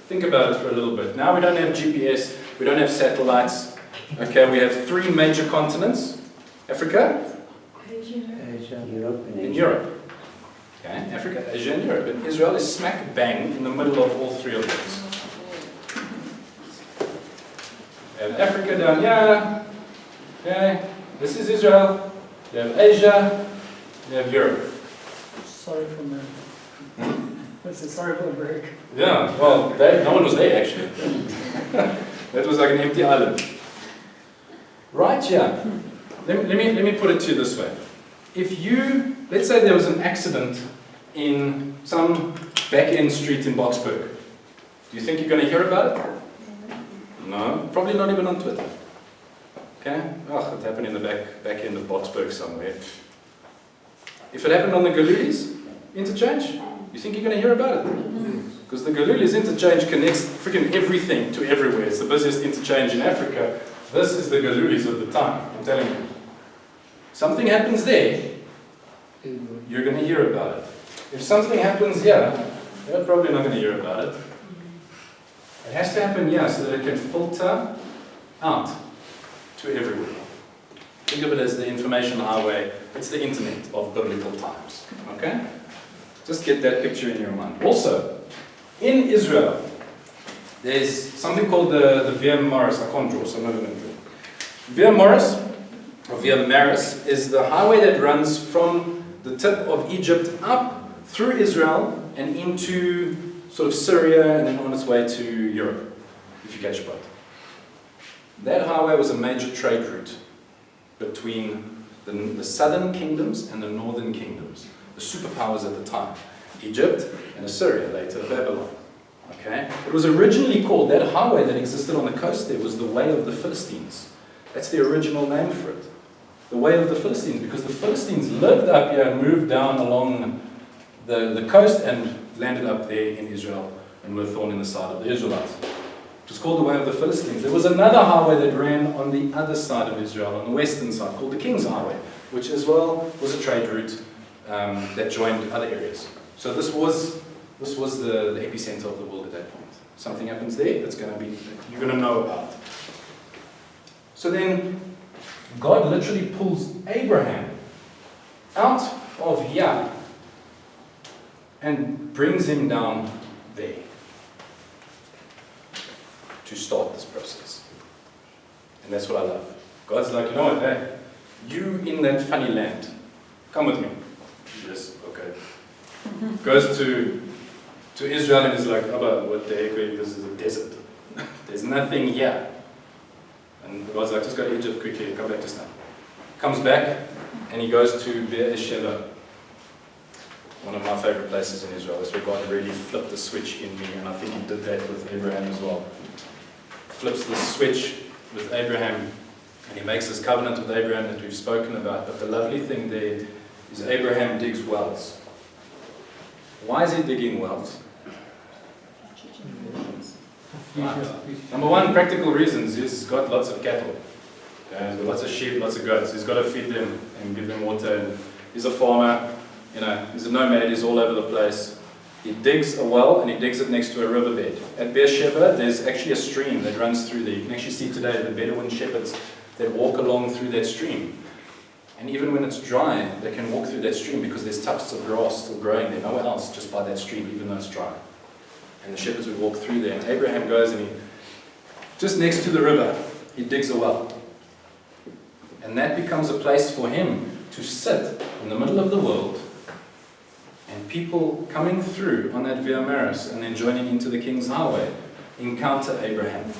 Think about it for a little bit. Now we don't have GPS, we don't have satellites. Okay, we have 3 major continents. Africa, Asia, Europe, and in Europe. Okay, Africa, Asia, and Europe. And Israel is smack bang in the middle of all 3 of those. We have Africa down here. Okay, this is Israel. You have Asia. You have Europe. Sorry for the sorry for the break. Yeah, well, no one was there actually. That was like an empty island. Right here, let me put it to you this way. If you, let's say there was an accident in some back-end street in Boksburg, do you think you're going to hear about it? No, probably not even on Twitter. Okay? Oh, it happened in the back end of Boksburg somewhere. If it happened on the Galulis interchange, you think you're going to hear about it? Because the Galulis interchange connects freaking everything to everywhere. It's the busiest interchange in Africa. This is the Galulis of the time, I'm telling you. Something happens there, you're going to hear about it. If something happens here, you're probably not going to hear about it. It has to happen here so that it can filter out to everywhere. Think of it as the information highway. It's the internet of biblical times. Okay? Just get that picture in your mind. Also, in Israel, there's something called the Via Maris. I can't draw, so I'm not going to draw. Via Maris, or Via Maris, is the highway that runs from the tip of Egypt up through Israel and into sort of Syria and then on its way to Europe, if you catch a boat. That highway was a major trade route between the southern kingdoms and the northern kingdoms, the superpowers at the time, Egypt and Assyria, later Babylon. Okay? It was originally called, that highway that existed on the coast there was the Way of the Philistines. That's the original name for it. The Way of the Philistines, because the Philistines lived up here and moved down along the coast and landed up there in Israel and were thorn in the side of the Israelites. It was called the Way of the Philistines. There was another highway that ran on the other side of Israel, on the western side, called the King's Highway, which as well was a trade route that joined other areas. So this was the epicenter of the world at that point. Something happens there, you're going to know about it. So then, God literally pulls Abraham out of here and brings him down there to start this process. And that's what I love. God's like, you know what, hey, you in that funny land, come with me. Yes, okay. Goes to Israel and is like, Abba, what the heck, this is a desert. There's nothing here. And God's like, just go to Egypt quickly and come back to Snap. Comes back and he goes to Beersheba, one of my favorite places in Israel. That's where God really flipped the switch in me, and I think he did that with Abraham as well. Flips the switch with Abraham, and he makes this covenant with Abraham that we've spoken about. But the lovely thing there is Abraham digs wells. Why is he digging wells? Number one, practical reasons. He's got lots of cattle. Okay? He's got lots of sheep, lots of goats. He's got to feed them and give them water. And he's a farmer. You know, he's a nomad. He's all over the place. He digs a well and he digs it next to a riverbed. At Beersheba, there's actually a stream that runs through there. You can actually see today the Bedouin shepherds that walk along through that stream. And even when it's dry, they can walk through that stream because there's tufts of grass still growing there, nowhere else, just by that stream, even though it's dry. And the shepherds would walk through there. And Abraham goes and he, just next to the river, he digs a well. And that becomes a place for him to sit in the middle of the world, and people coming through on that Via Maris and then joining into the King's Highway encounter Abraham.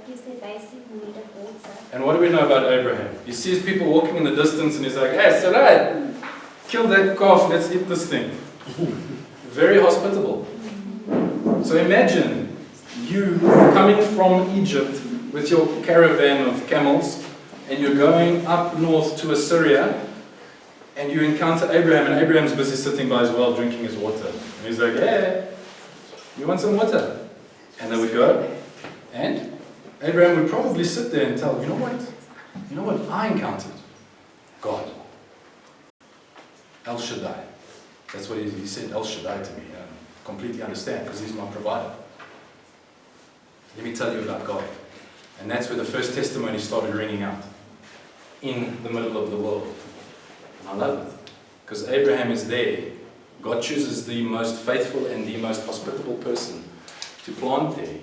Gives their basic need of water. And what do we know about Abraham? He sees people walking in the distance and he's like, hey, Sarai, kill that calf, let's eat this thing. Very hospitable. So imagine you coming from Egypt with your caravan of camels and you're going up north to Assyria and you encounter Abraham, and Abraham's busy sitting by his well drinking his water. And he's like, hey, you want some water? And they would go, and Abraham would probably sit there and tell, you know what I encountered? God. El Shaddai. That's what he said, El Shaddai to me. I completely understand, because he's my provider. Let me tell you about God. And that's where the first testimony started ringing out. In the middle of the world. I love it, because Abraham is there. God chooses the most faithful and the most hospitable person to plant there.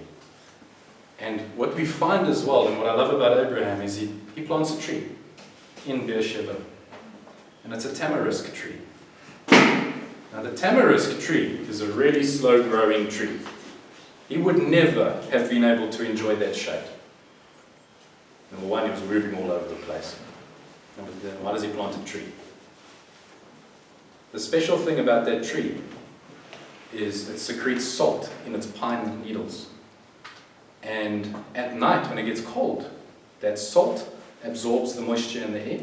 And what we find as well, and what I love about Abraham, is he plants a tree in Beersheba. And it's a tamarisk tree. Now the tamarisk tree is a really slow growing tree. He would never have been able to enjoy that shade. Number one, he was moving all over the place. Why does he plant a tree? The special thing about that tree is it secretes salt in its pine needles. And at night, when it gets cold, that salt absorbs the moisture in the air.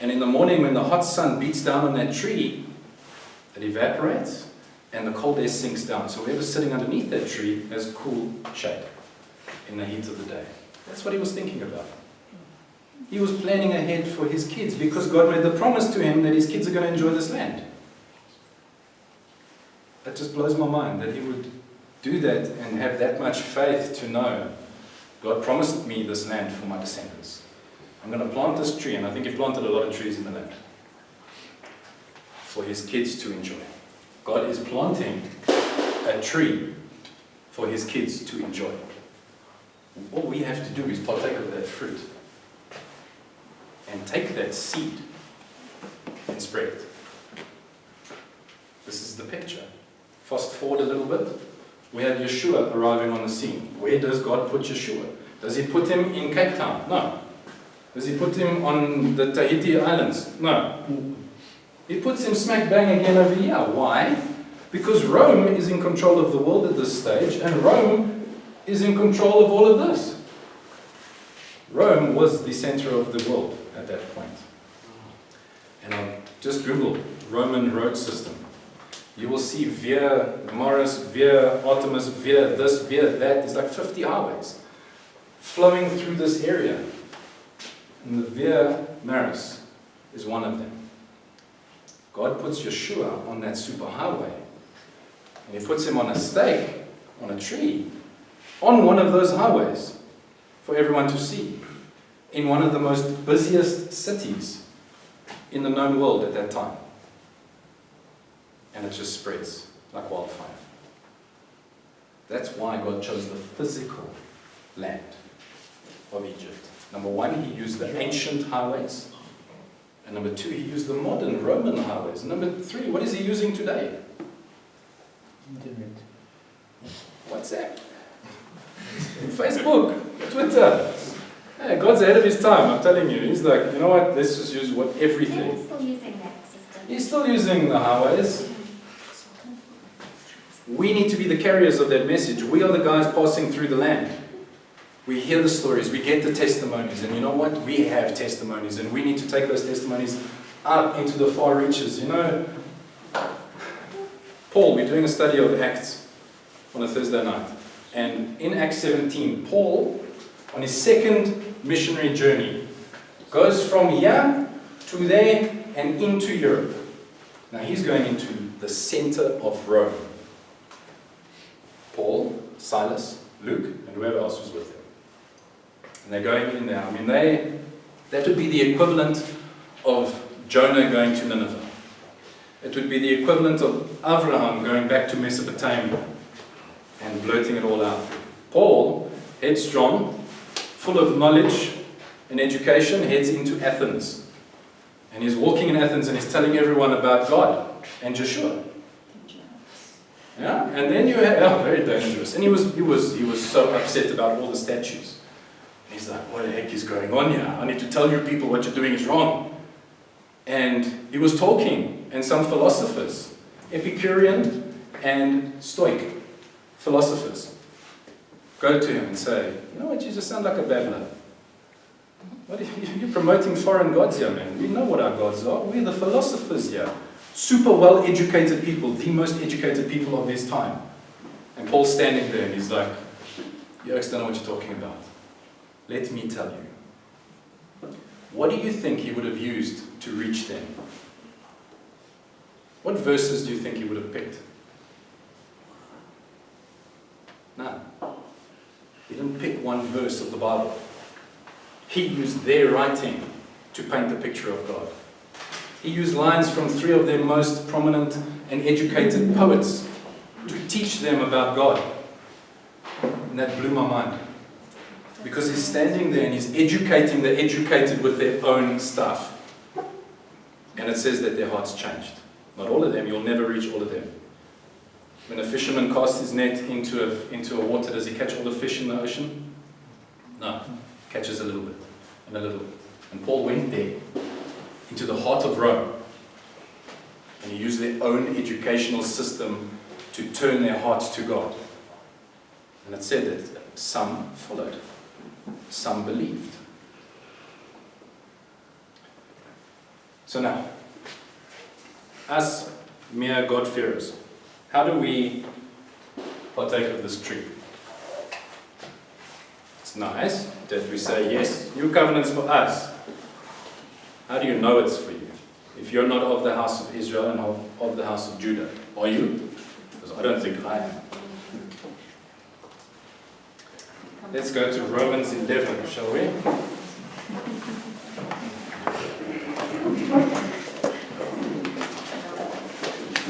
And in the morning, when the hot sun beats down on that tree, it evaporates and the cold air sinks down. So whoever's sitting underneath that tree has cool shade in the heat of the day. That's what he was thinking about. He was planning ahead for his kids because God made the promise to him that his kids are going to enjoy this land. That just blows my mind that he would do that and have that much faith to know God promised me this land for my descendants. I'm going to plant this tree, and I think he planted a lot of trees in the land for his kids to enjoy. God is planting a tree for his kids to enjoy. All we have to do is partake of that fruit and take that seed and spread it. This is the picture. Fast forward a little bit. We have Yeshua arriving on the scene. Where does God put Yeshua? Does he put him in Cape Town? No. Does he put him on the Tahiti Islands? No. He puts him smack bang again over here. Why? Because Rome is in control of the world at this stage, and Rome is in control of all of this. Rome was the center of the world at that point. And I just Google Roman road system. You will see Via Maris, Via Artemis, Via this, Via that. There's like 50 highways flowing through this area. And the Via Maris is one of them. God puts Yeshua on that superhighway. And he puts him on a stake, on a tree, on one of those highways for everyone to see. In one of the most busiest cities in the known world at that time. And it just spreads like wildfire. That's why God chose the physical land of Egypt. Number one, he used the ancient highways. And number two, he used the modern Roman highways. Number three, what is he using today? Internet. WhatsApp. Facebook. Twitter. Hey, God's ahead of his time, I'm telling you. He's like, you know what, let's just use everything. They're still using that system. He's still using the highways. We need to be the carriers of that message. We are the guys passing through the land. We hear the stories, we get the testimonies, and you know what? We have testimonies, and we need to take those testimonies up into the far reaches. You know, Paul, we're doing a study of Acts on a Thursday night. And in Acts 17, Paul, on his second missionary journey, goes from here to there and into Europe. Now he's going into the center of Rome. Paul, Silas, Luke, and whoever else was with him. And they're going in there. I mean, that would be the equivalent of Jonah going to Nineveh. It would be the equivalent of Abraham going back to Mesopotamia and blurting it all out. Paul, headstrong, full of knowledge and education, heads into Athens. And he's walking in Athens and he's telling everyone about God and Yeshua. Yeah, and then you have, very dangerous. And he was so upset about all the statues. And he's like, what the heck is going on here? I need to tell you people what you're doing is wrong. And he was talking, and some philosophers, Epicurean and Stoic philosophers, go to him and say, you know what, you just sound like a babbler. What you're promoting foreign gods here, man. We know what our gods are. We're the philosophers here. Super well-educated people, the most educated people of this time. And Paul's standing there and he's like, you don't know what you're talking about. Let me tell you. What do you think he would have used to reach them? What verses do you think he would have picked? None. He didn't pick one verse of the Bible. He used their writing to paint the picture of God. He used lines from 3 of their most prominent and educated poets to teach them about God. And that blew my mind. Because he's standing there and he's educating the educated with their own stuff. And it says that their hearts changed. Not all of them, you'll never reach all of them. When a fisherman casts his net into a water, does he catch all the fish in the ocean? No. Catches a little bit, and a little bit. And Paul went there into the heart of Rome. And he used their own educational system to turn their hearts to God. And it said that some followed, some believed. So now, as mere God-fearers, how do we partake of this tree? It's nice that we say, yes, new covenant's for us. How do you know it's for you? If you're not of the house of Israel and of the house of Judah, are you? Because I don't think I am. Let's go to Romans 11, shall we?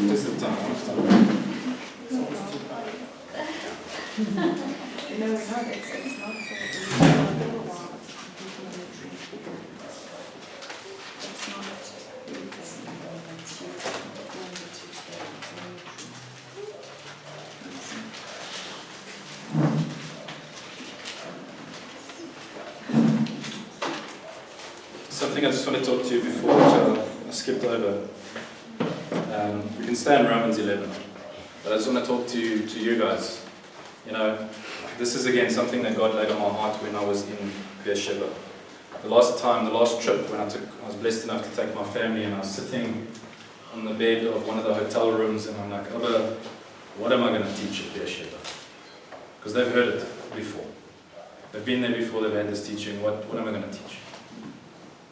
Just the time. No, it's not for a little while. Something I just want to talk to you before, which I skipped over. We can stay in Romans 11, but I just want to talk to you guys. You know, this is again something that God laid on my heart when I was in Beersheba. The last trip, when I was blessed enough to take my family, and I was sitting on the bed of one of the hotel rooms, and I'm like, Abba, what am I going to teach at Beersheba? Because they've heard it before. They've been there before, they've had this teaching, what am I going to teach?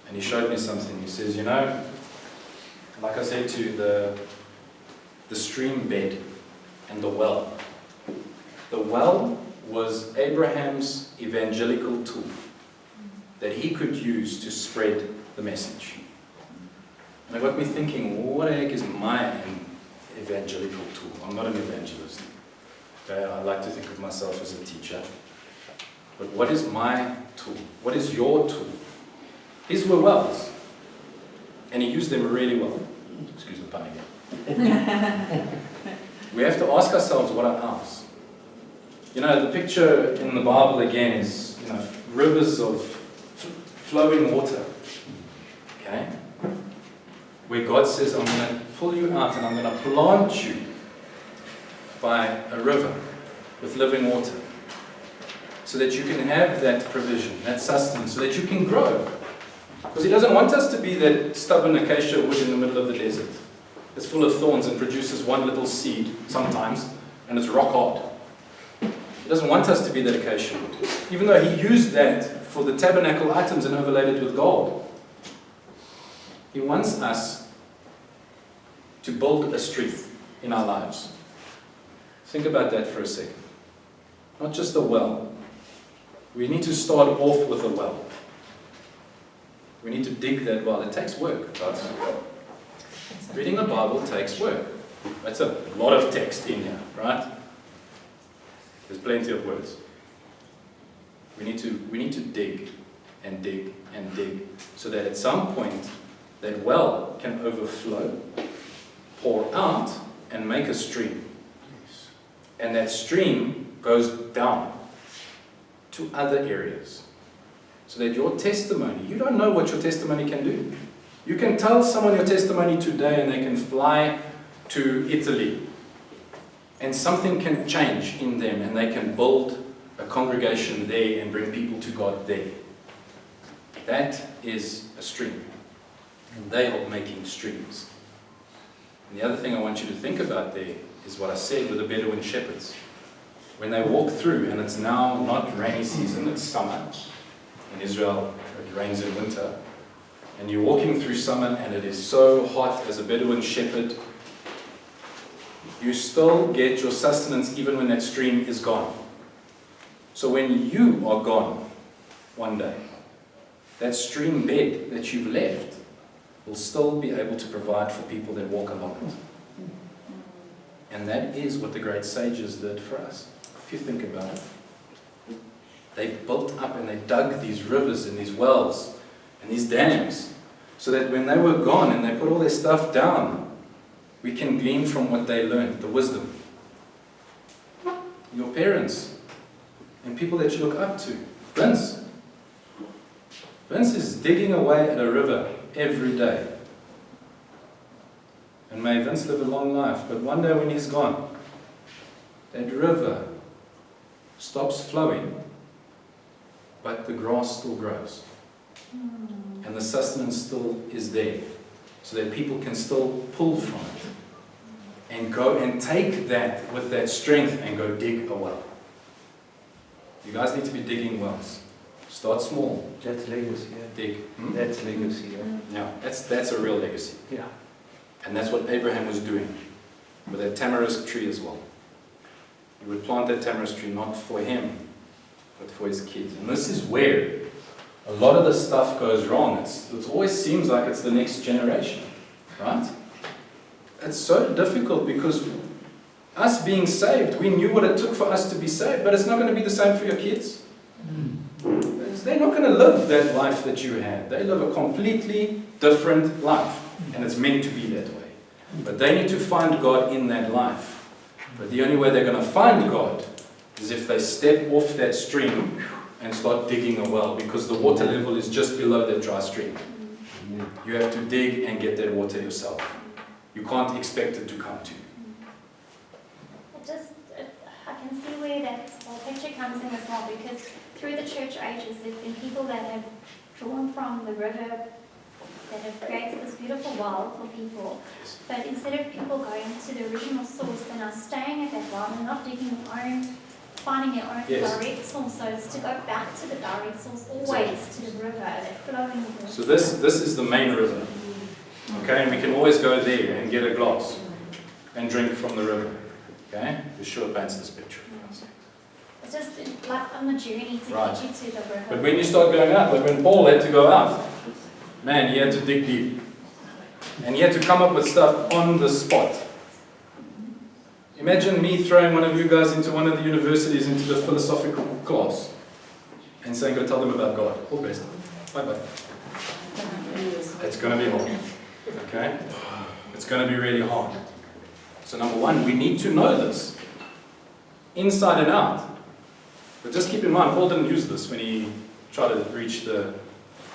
And he showed me something. He says, you know, like I said to you, the stream bed and the well. The well was Abraham's evangelical tool that he could use to spread the message. And it got me thinking, what the heck is my evangelical tool? I'm not an evangelist. Okay? I like to think of myself as a teacher. But what is my tool? What is your tool? His were wells. And he used them really well. Excuse the pun again. We have to ask ourselves, what are ours? You know, the picture in the Bible again is, you know, rivers of flowing water. Okay? Where God says, I'm going to pull you out and I'm going to plant you by a river with living water. So that you can have that provision, that sustenance, so that you can grow. Because he doesn't want us to be that stubborn acacia wood in the middle of the desert. It's full of thorns and produces one little seed sometimes, and it's rock hard. He doesn't want us to be that acacia wood. Even though he used that for the tabernacle items and overlaid it with gold. He wants us to build a street in our lives. Think about that for a second. Not just a well. We need to start off with a well. We need to dig that well. It takes work, guys. Reading the Bible takes work. That's a lot of text in here, right? There's plenty of words. We need to dig and dig and dig so that at some point that well can overflow, pour out, and make a stream. And that stream goes down to other areas. So that your testimony, you don't know what your testimony can do. You can tell someone your testimony today and they can fly to Italy. And something can change in them and they can build a congregation there and bring people to God there. That is a stream. And they are making streams. And the other thing I want you to think about there is what I said with the Bedouin shepherds. When they walk through, and it's now not rainy season, it's summer. In Israel, it rains in winter. And you're walking through summer and it is so hot as a Bedouin shepherd. You still get your sustenance even when that stream is gone. So when you are gone one day, that stream bed that you've left will still be able to provide for people that walk along it. And that is what the great sages did for us, if you think about it. They built up and they dug these rivers and these wells and these dams so that when they were gone and they put all their stuff down, we can glean from what they learned, the wisdom. Your parents and people that you look up to. Vince is digging away at a river every day. And may Vince live a long life, but one day when he's gone, that river stops flowing, but the grass still grows. And the sustenance still is there, so that people can still pull from it. And go and take that with that strength and go dig a well. You guys need to be digging wells. Start small. That's legacy. Yeah. Dig. That's legacy. Yeah, that's a real legacy. Yeah. And that's what Abraham was doing with that tamarisk tree as well. He would plant that tamarisk tree not for him, but for his kids. And this is where a lot of the stuff goes wrong. It always seems like it's the next generation, right? It's so difficult because us being saved, we knew what it took for us to be saved, but it's not going to be the same for your kids. They're not going to live that life that you had. They live a completely different life, and it's meant to be that way. But they need to find God in that life. But the only way they're going to find God is if they step off that stream and start digging a well, because the water level is just below that dry stream. You have to dig and get that water yourself. You can't expect it to come to you. I can see where that whole picture comes in as well, because through the church ages, there have been people that have drawn from the river, that have created this beautiful well for people. But instead of people going to the original source, they're now staying at that well and not digging their own, finding their own direct source. So it's to go back to the direct source, always to the river, that flowing river. So this is the main river. Okay, and we can always go there and get a glass and drink from the river. Okay, Yeshua paints this picture for us. It's just like on the journey to get you to the river. But when you start going out, like when Paul had to go out, man, he had to dig deep. And he had to come up with stuff on the spot. Imagine me throwing one of you guys into one of the universities, into the philosophical class, and saying, go tell them about God. All best. Bye-bye. It's going to be hard. Okay? It's going to be really hard. So number one, we need to know this. Inside and out. But just keep in mind, Paul didn't use this when he tried to reach the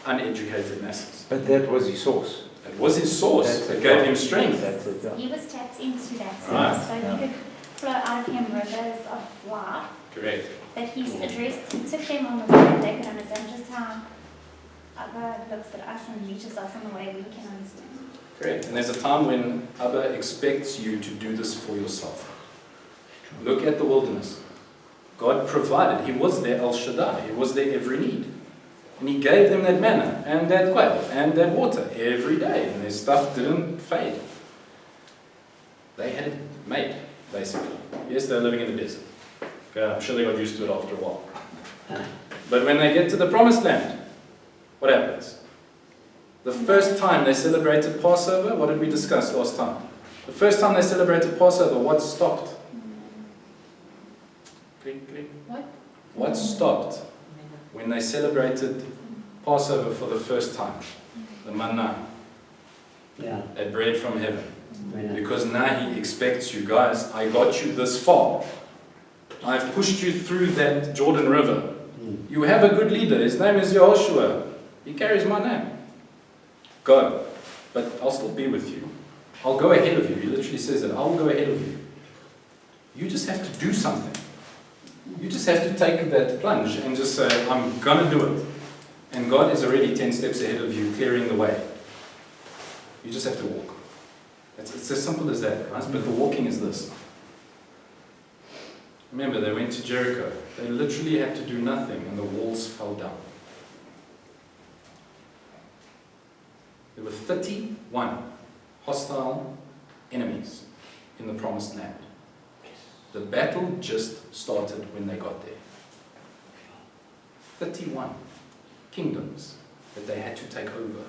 uneducated masses. But that was his source. It was his source that gave him strength. That's it, yeah. He was tapped into that source, Right. so he could flow out of him rivers of life. Correct. That he's addressed, he took them on the way that they could understand, just how Abba looks at us and reaches us in the way we can understand. Correct. And there's a time when Abba expects you to do this for yourself. Look at the wilderness. God provided. He was their El Shaddai. He was their every need. And He gave them that manna and that quail and that water every day. And their stuff didn't fade. They had it made, basically. Yes, they're living in the desert. Okay, I'm sure they got used to it after a while. But when they get to the promised land, what happens? The first time they celebrated Passover, what did we discuss last time? The first time they celebrated Passover, what stopped? What? What stopped when they celebrated Passover for the first time? The manna, Yeah. that bread from heaven. Yeah. Because now He expects you guys, I got you this far. I've pushed you through that Jordan River. You have a good leader. His name is Yehoshua. He carries my name. Go. But I'll still be with you. I'll go ahead of you. He literally says that. I'll go ahead of you. You just have to do something. You just have to take that plunge and just say, I'm going to do it. And God is already 10 steps ahead of you, clearing the way. You just have to walk. It's as simple as that, guys. But the walking is this. Remember, they went to Jericho. They literally had to do nothing, and the walls fell down. There were 31 hostile enemies in the promised land. The battle just started when they got there. 31 kingdoms that they had to take over.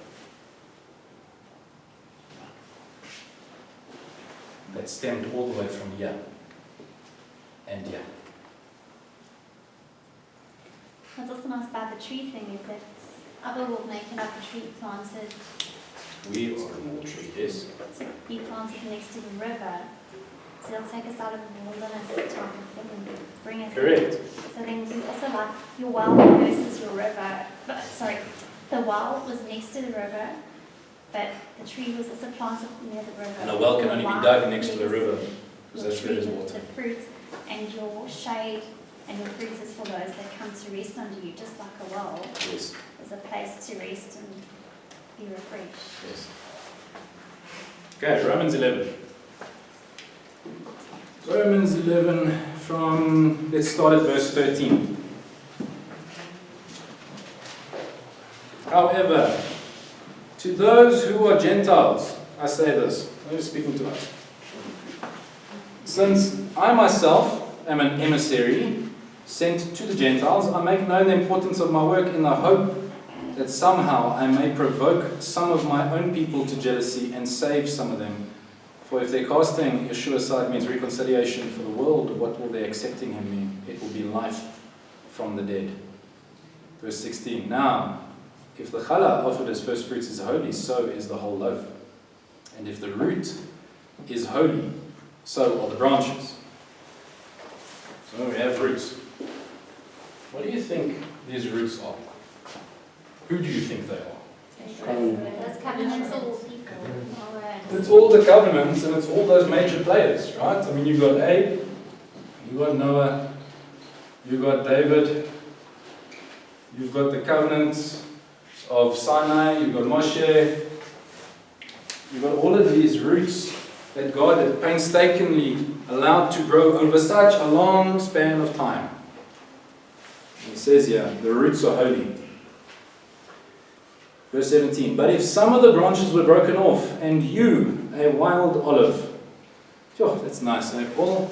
That stemmed all the way from here and here. What's also nice about the tree thing is that Abba will make it like a tree planted, We are an old tree, yes. to be planted next to the river. So it'll take us out of the wilderness type of thing and bring us. Correct. So then you also like your well versus your river. The well was next to the river, but the tree was also planted near the river. And a well can only be dug next to the river, because that's where there's The water. fruit and your shade and your fruit is for those that come to rest under you, just like a well Yes, is a place to rest and be refreshed. yes. Okay, Romans 11. Romans 11 from, let's start at verse 13. However, to those who are Gentiles, I say this, I'm just speaking to us. Since I myself am an emissary sent to the Gentiles, I make known the importance of my work in the hope that somehow I may provoke some of my own people to jealousy and save some of them. For if their casting Yeshua aside means reconciliation for the world, what will their accepting him mean? It will be life from the dead. Verse 16. Now, if the challah offered as first fruits is holy, so is the whole loaf. And if the root is holy, so are the branches. So we have roots. What do you think these roots are? Who do you think they are? Those covenantal people. It's all the covenants and it's all those major players, right? I mean, you've got Abe, you've got Noah, you've got David, you've got the covenants of Sinai, you've got Moshe, you've got all of these roots that God had painstakingly allowed to grow over such a long span of time. He says here, the roots are holy. Verse 17, but if some of the branches were broken off, and you, a wild olive, sure, that's nice, eh? Paul,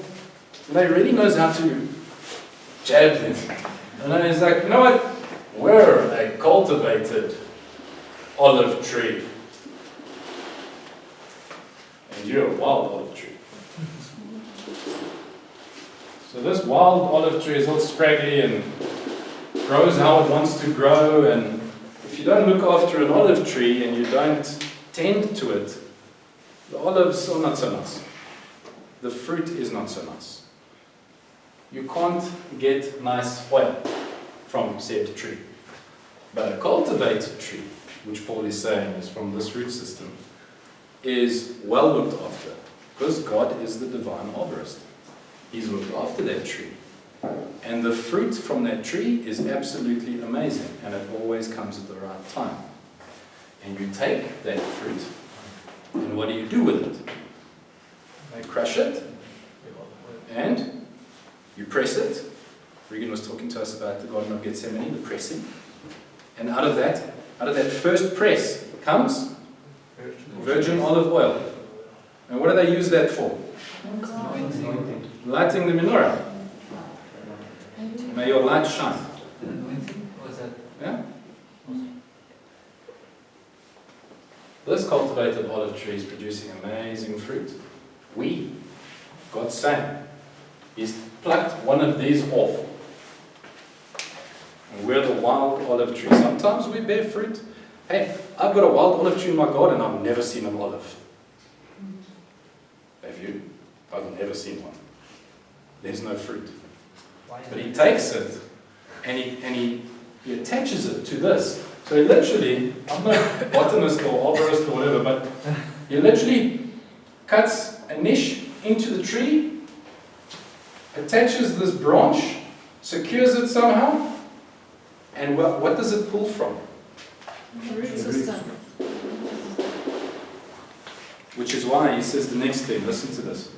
he really knows how to jab this. And then he's like, you know what? We're a cultivated olive tree. And you're a wild olive tree. So this wild olive tree is all scraggy and grows how it wants to grow, and if you don't look after an olive tree and you don't tend to it, the olives are not so nice. The fruit is not so nice. You can't get nice oil from said tree. But a cultivated tree, which Paul is saying is from this root system, is well looked after, because God is the divine arborist. He's looked after that tree. And the fruit from that tree is absolutely amazing, and it always comes at the right time. And you take that fruit, and what do you do with it? You crush it, and you press it. Regan was talking to us about the Garden of Gethsemane, the pressing. And out of that first press comes virgin olive oil. And what do they use that for? Lighting the menorah. May your light shine. Yeah? This cultivated olive tree is producing amazing fruit. God's saying, He's plucked one of these off. And we're the wild olive tree. Sometimes we bear fruit. Hey, I've got a wild olive tree in my garden. I've never seen an olive. Have you? I've never seen one. There's no fruit. But he takes it and he attaches it to this. So he literally, I'm not a botanist or arborist or whatever, but he literally cuts a niche into the tree, attaches this branch, secures it somehow, and what does it pull from? The root system. Which is why he says the next thing, listen to this.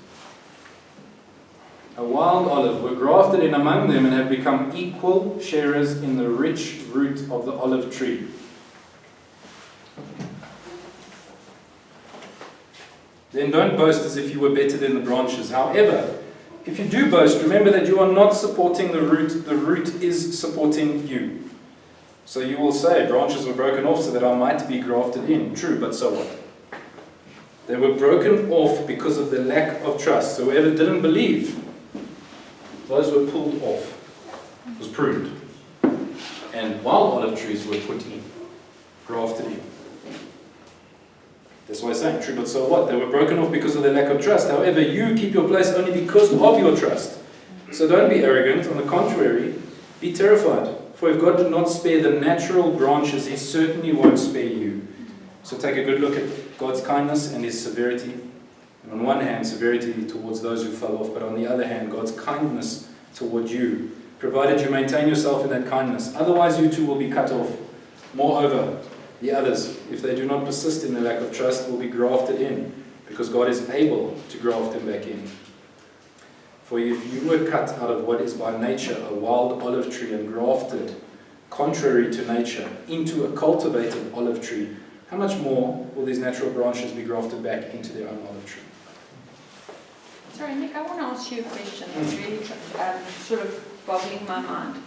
A wild olive were grafted in among them and have become equal sharers in the rich root of the olive tree. Then don't boast as if you were better than the branches. However, if you do boast, remember that you are not supporting the root is supporting you. So you will say, branches were broken off so that I might be grafted in. True, but so what? They were broken off because of the lack of trust. So whoever didn't believe, those were pulled off, was pruned. And wild olive trees were put in, grafted in. That's why I'm saying, true, but so what? They were broken off because of their lack of trust. However, you keep your place only because of your trust. So don't be arrogant. On the contrary, be terrified. For if God did not spare the natural branches, He certainly won't spare you. So take a good look at God's kindness and His severity. And on one hand, severity towards those who fell off, but on the other hand, God's kindness toward you, provided you maintain yourself in that kindness. Otherwise, you too will be cut off. Moreover, the others, if they do not persist in their lack of trust, will be grafted in, because God is able to graft them back in. For if you were cut out of what is by nature a wild olive tree and grafted, contrary to nature, into a cultivated olive tree, how much more will these natural branches be grafted back into their own olive tree? Sorry, Nick, I want to ask you a question that's really sort of boggling my mind.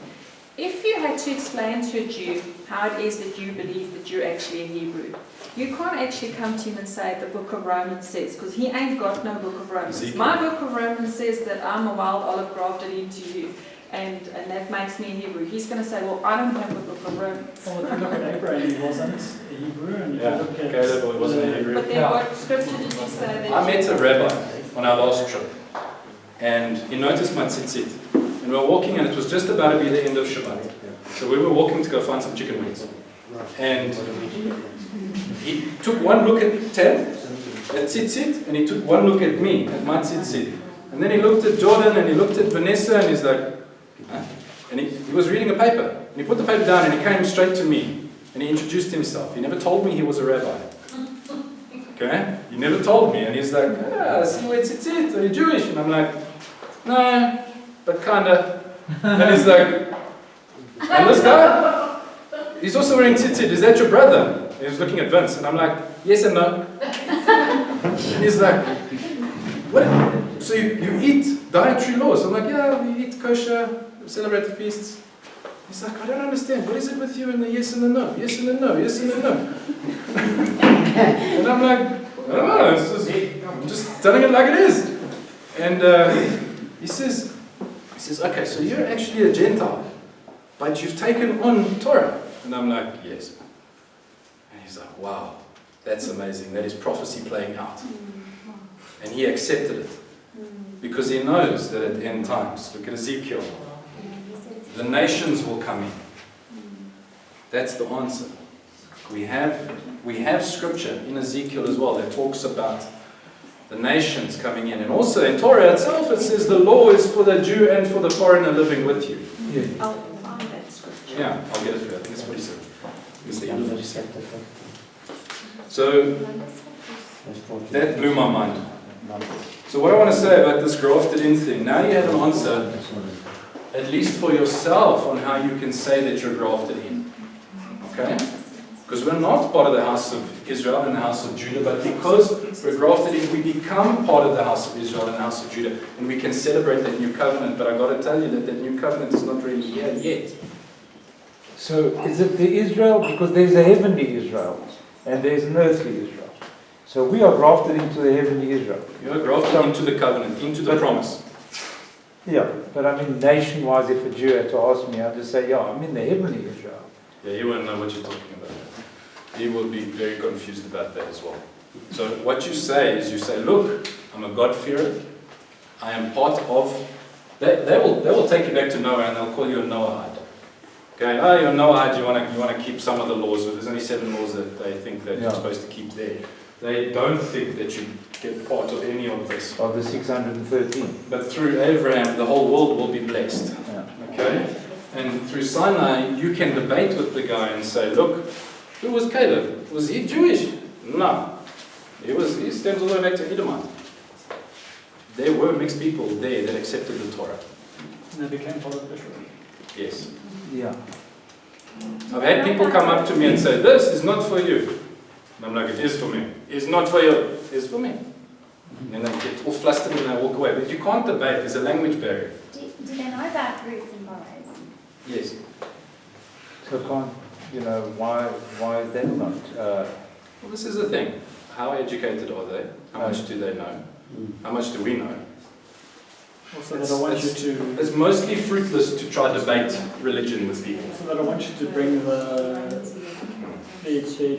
If you had to explain to a Jew how it is that you believe that you're actually a Hebrew, you can't actually come to him and say the book of Romans says, because he ain't got no book of Romans. Ezekiel. My book of Romans says that I'm a wild olive grafted into you, and that makes me a Hebrew. He's going to say, well, I don't have a book of Romans. Well, if you look at Abraham, he wasn't a Hebrew, and if Yeah, you look at Caleb wasn't a Hebrew. But then what scripture did you say that I met a rabbi on our last trip, and he noticed my tzitzit. And we were walking, and it was just about to be the end of Shabbat. So we were walking to go find some chicken wings. And he took one look at Ted, at tzitzit, and he took one look at me, at my tzitzit. And then he looked at Jordan, and he looked at Vanessa, and he's like, huh? And he was reading a paper. And he put the paper down, and he came straight to me. And he introduced himself. He never told me he was a rabbi. Okay? He never told me. And he's like, I see where tzitzit, are you Jewish? And I'm like, no, but kinda. And he's like, and this guy, he's also wearing tzitzit, is that your brother? And he's looking at Vince, and I'm like, yes and no. And he's like, what? So you eat dietary laws? I'm like, yeah, we eat kosher, we celebrate the feasts. He's like, I don't understand, what is it with you and the yes and the no? Yes and the no, yes and the no. And I'm like, I don't know, I'm just telling it like it is. And he says, okay, so you're actually a Gentile, but you've taken on Torah. And I'm like, yes. And he's like, wow, that's amazing. That is prophecy playing out. And he accepted it. Because he knows that at the end times, look at Ezekiel, the nations will come in. That's the answer. We have scripture in Ezekiel as well that talks about the nations coming in. And also in Torah itself it says the law is for the Jew and for the foreigner living with you. I'll find that scripture. Yeah, I'll get it for you. I think it's 47. It's the end of Numbers 47. chapter 15, So verse 14. that blew my mind. So what I want to say about this grafted in thing, now you have an answer, at least for yourself, on how you can say that you're grafted in. Okay? Because we're not part of the house of Israel and the house of Judah, but because we're grafted in, we become part of the house of Israel and the house of Judah, and we can celebrate that new covenant. But I've got to tell you that that new covenant is not really here yet. So is it the Israel? Because there's a heavenly Israel and there's an earthly Israel. So we are grafted into the heavenly Israel. You're grafted into the covenant, into the promise. Yeah, but I mean nation-wise, if a Jew had to ask me, I'd just say, yeah, I'm in the heavenly Israel. Yeah, he won't know what you're talking about. He will be very confused about that as well. So what you say is, you say, look, I'm a God-fearer. I am part of... They will take you back to Noah and they'll call you a Noahide. Okay, oh, you're a Noahide, you want to keep some of the laws, but there's only 7 laws that they think that you're supposed to keep there. They don't think that you get part of any of this. Of the 613. But through Abraham, the whole world will be blessed. Yeah. Okay? And through Sinai, you can debate with the guy and say, look, who was Caleb? Was he Jewish? No. He stems all the way back to Edomite. There were mixed people there that accepted the Torah. And they became part of Israel. Yes. Yeah. I've had people come up to me and say, this is not for you. And I'm like, it is for me. It's not for you. It's for me. And they get all flustered and they walk away. But you can't debate. There's a language barrier. Do they know about Ruth and Boaz? Yes. So why is that not? Well, this is the thing. How educated are they? How much do they know? How much do we know? Also, that I want you to... It's mostly fruitless to try to debate religion with people. So that I want you to bring the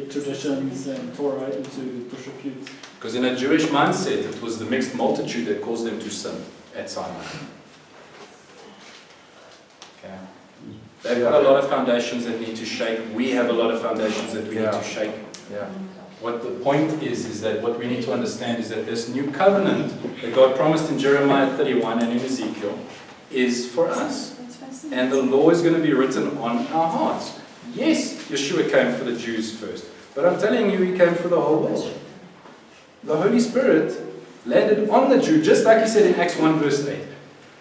traditions and Torah into disrepute. Because in a Jewish mindset, it was the mixed multitude that caused them to sin at Sinai. Okay. They've got a lot of foundations that need to shake. We have a lot of foundations that we need to shake. Yeah. What the point is that what we need to understand is that this new covenant that God promised in Jeremiah 31 and in Ezekiel is for us. That's fascinating. And the law is going to be written on our hearts. Yes, Yeshua came for the Jews first, but I'm telling you, he came for the whole world. The Holy Spirit landed on the Jew, just like he said in Acts 1 verse 8.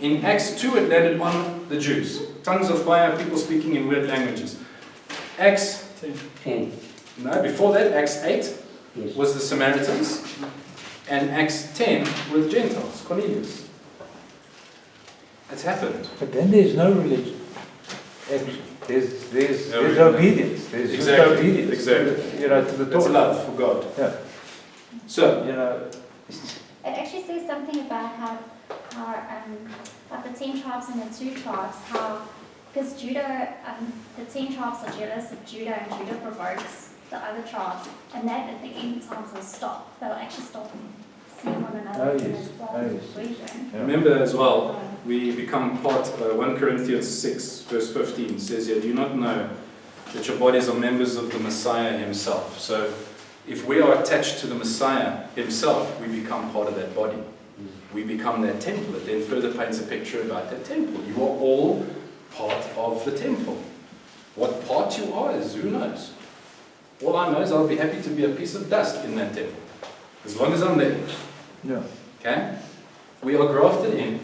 In Acts 2 it landed on the Jews. Tongues of fire, people speaking in weird languages. Acts 10. No, before that, Acts 8 Yes. was the Samaritans, and Acts 10 were Gentiles, Cornelius. It's happened. But then there's no religion. Actually, there's No religion. obedience. There's just Exactly, obedience. exactly. You know, to the That's Torah. love for God. Yeah. So, You know, It actually says something about how like the 10 tribes and the 2 tribes, because Judah, the 10 tribes are jealous of Judah, and Judah provokes the other tribes, and that at the end times will stop. They'll actually stop seeing one another Oh, in yes. this Oh, yes. region. yeah. remember as well, we become part, 1 Corinthians 6 verse 15 says here, do you not know that your bodies are members of the Messiah himself? So, if we are attached to the Messiah himself, we become part of that body. We become that temple. It then further paints a picture about that temple. You are all part of the temple. What part you are is who knows. All I know is I'll be happy to be a piece of dust in that temple, as long as I'm there. Yeah. Okay? We are grafted in.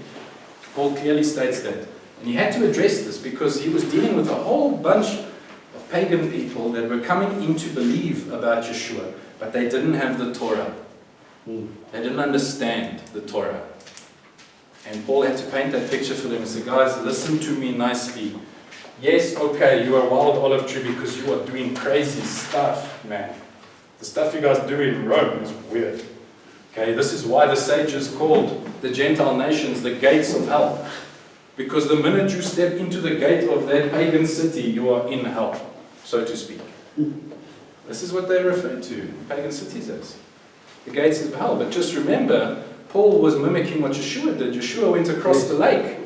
Paul clearly states that. And he had to address this because he was dealing with a whole bunch of pagan people that were coming in to believe about Yeshua, but they didn't have the Torah. They didn't understand the Torah. And Paul had to paint that picture for them and say, guys, listen to me nicely. Yes, okay, you are a wild olive tree because you are doing crazy stuff, man. The stuff you guys do in Rome is weird. Okay, this is why the sages called the Gentile nations the gates of hell. Because the minute you step into the gate of that pagan city, you are in hell, so to speak. This is what they refer to pagan cities as. The gates of hell. But just remember, Paul was mimicking what Yeshua did. Yeshua went across the lake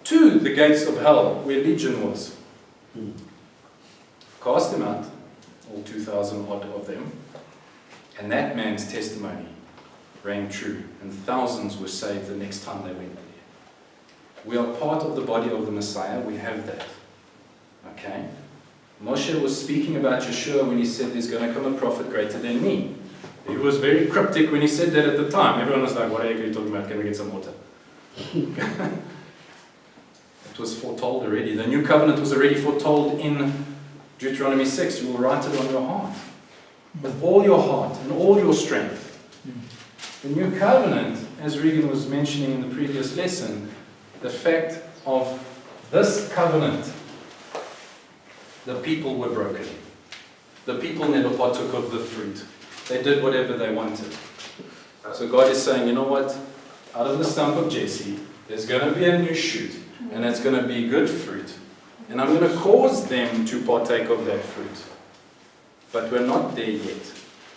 to the gates of hell, where Legion was. Cast them out, all 2,000 odd of them, and that man's testimony rang true, and thousands were saved the next time they went there. We are part of the body of the Messiah, we have that. Okay? Moshe was speaking about Yeshua when he said there's going to come a prophet greater than me. He was very cryptic when he said that at the time. Everyone was like, what are you talking about? Can we get some water? It was foretold already. The new covenant was already foretold in Deuteronomy 6. You will write it on your heart. With all your heart and all your strength. The new covenant, as Regan was mentioning in the previous lesson, the fact of this covenant, the people were broken. The people never partook of the fruit. They did whatever they wanted. So God is saying, you know what? Out of the stump of Jesse, there's going to be a new shoot. And it's going to be good fruit. And I'm going to cause them to partake of that fruit. But we're not there yet.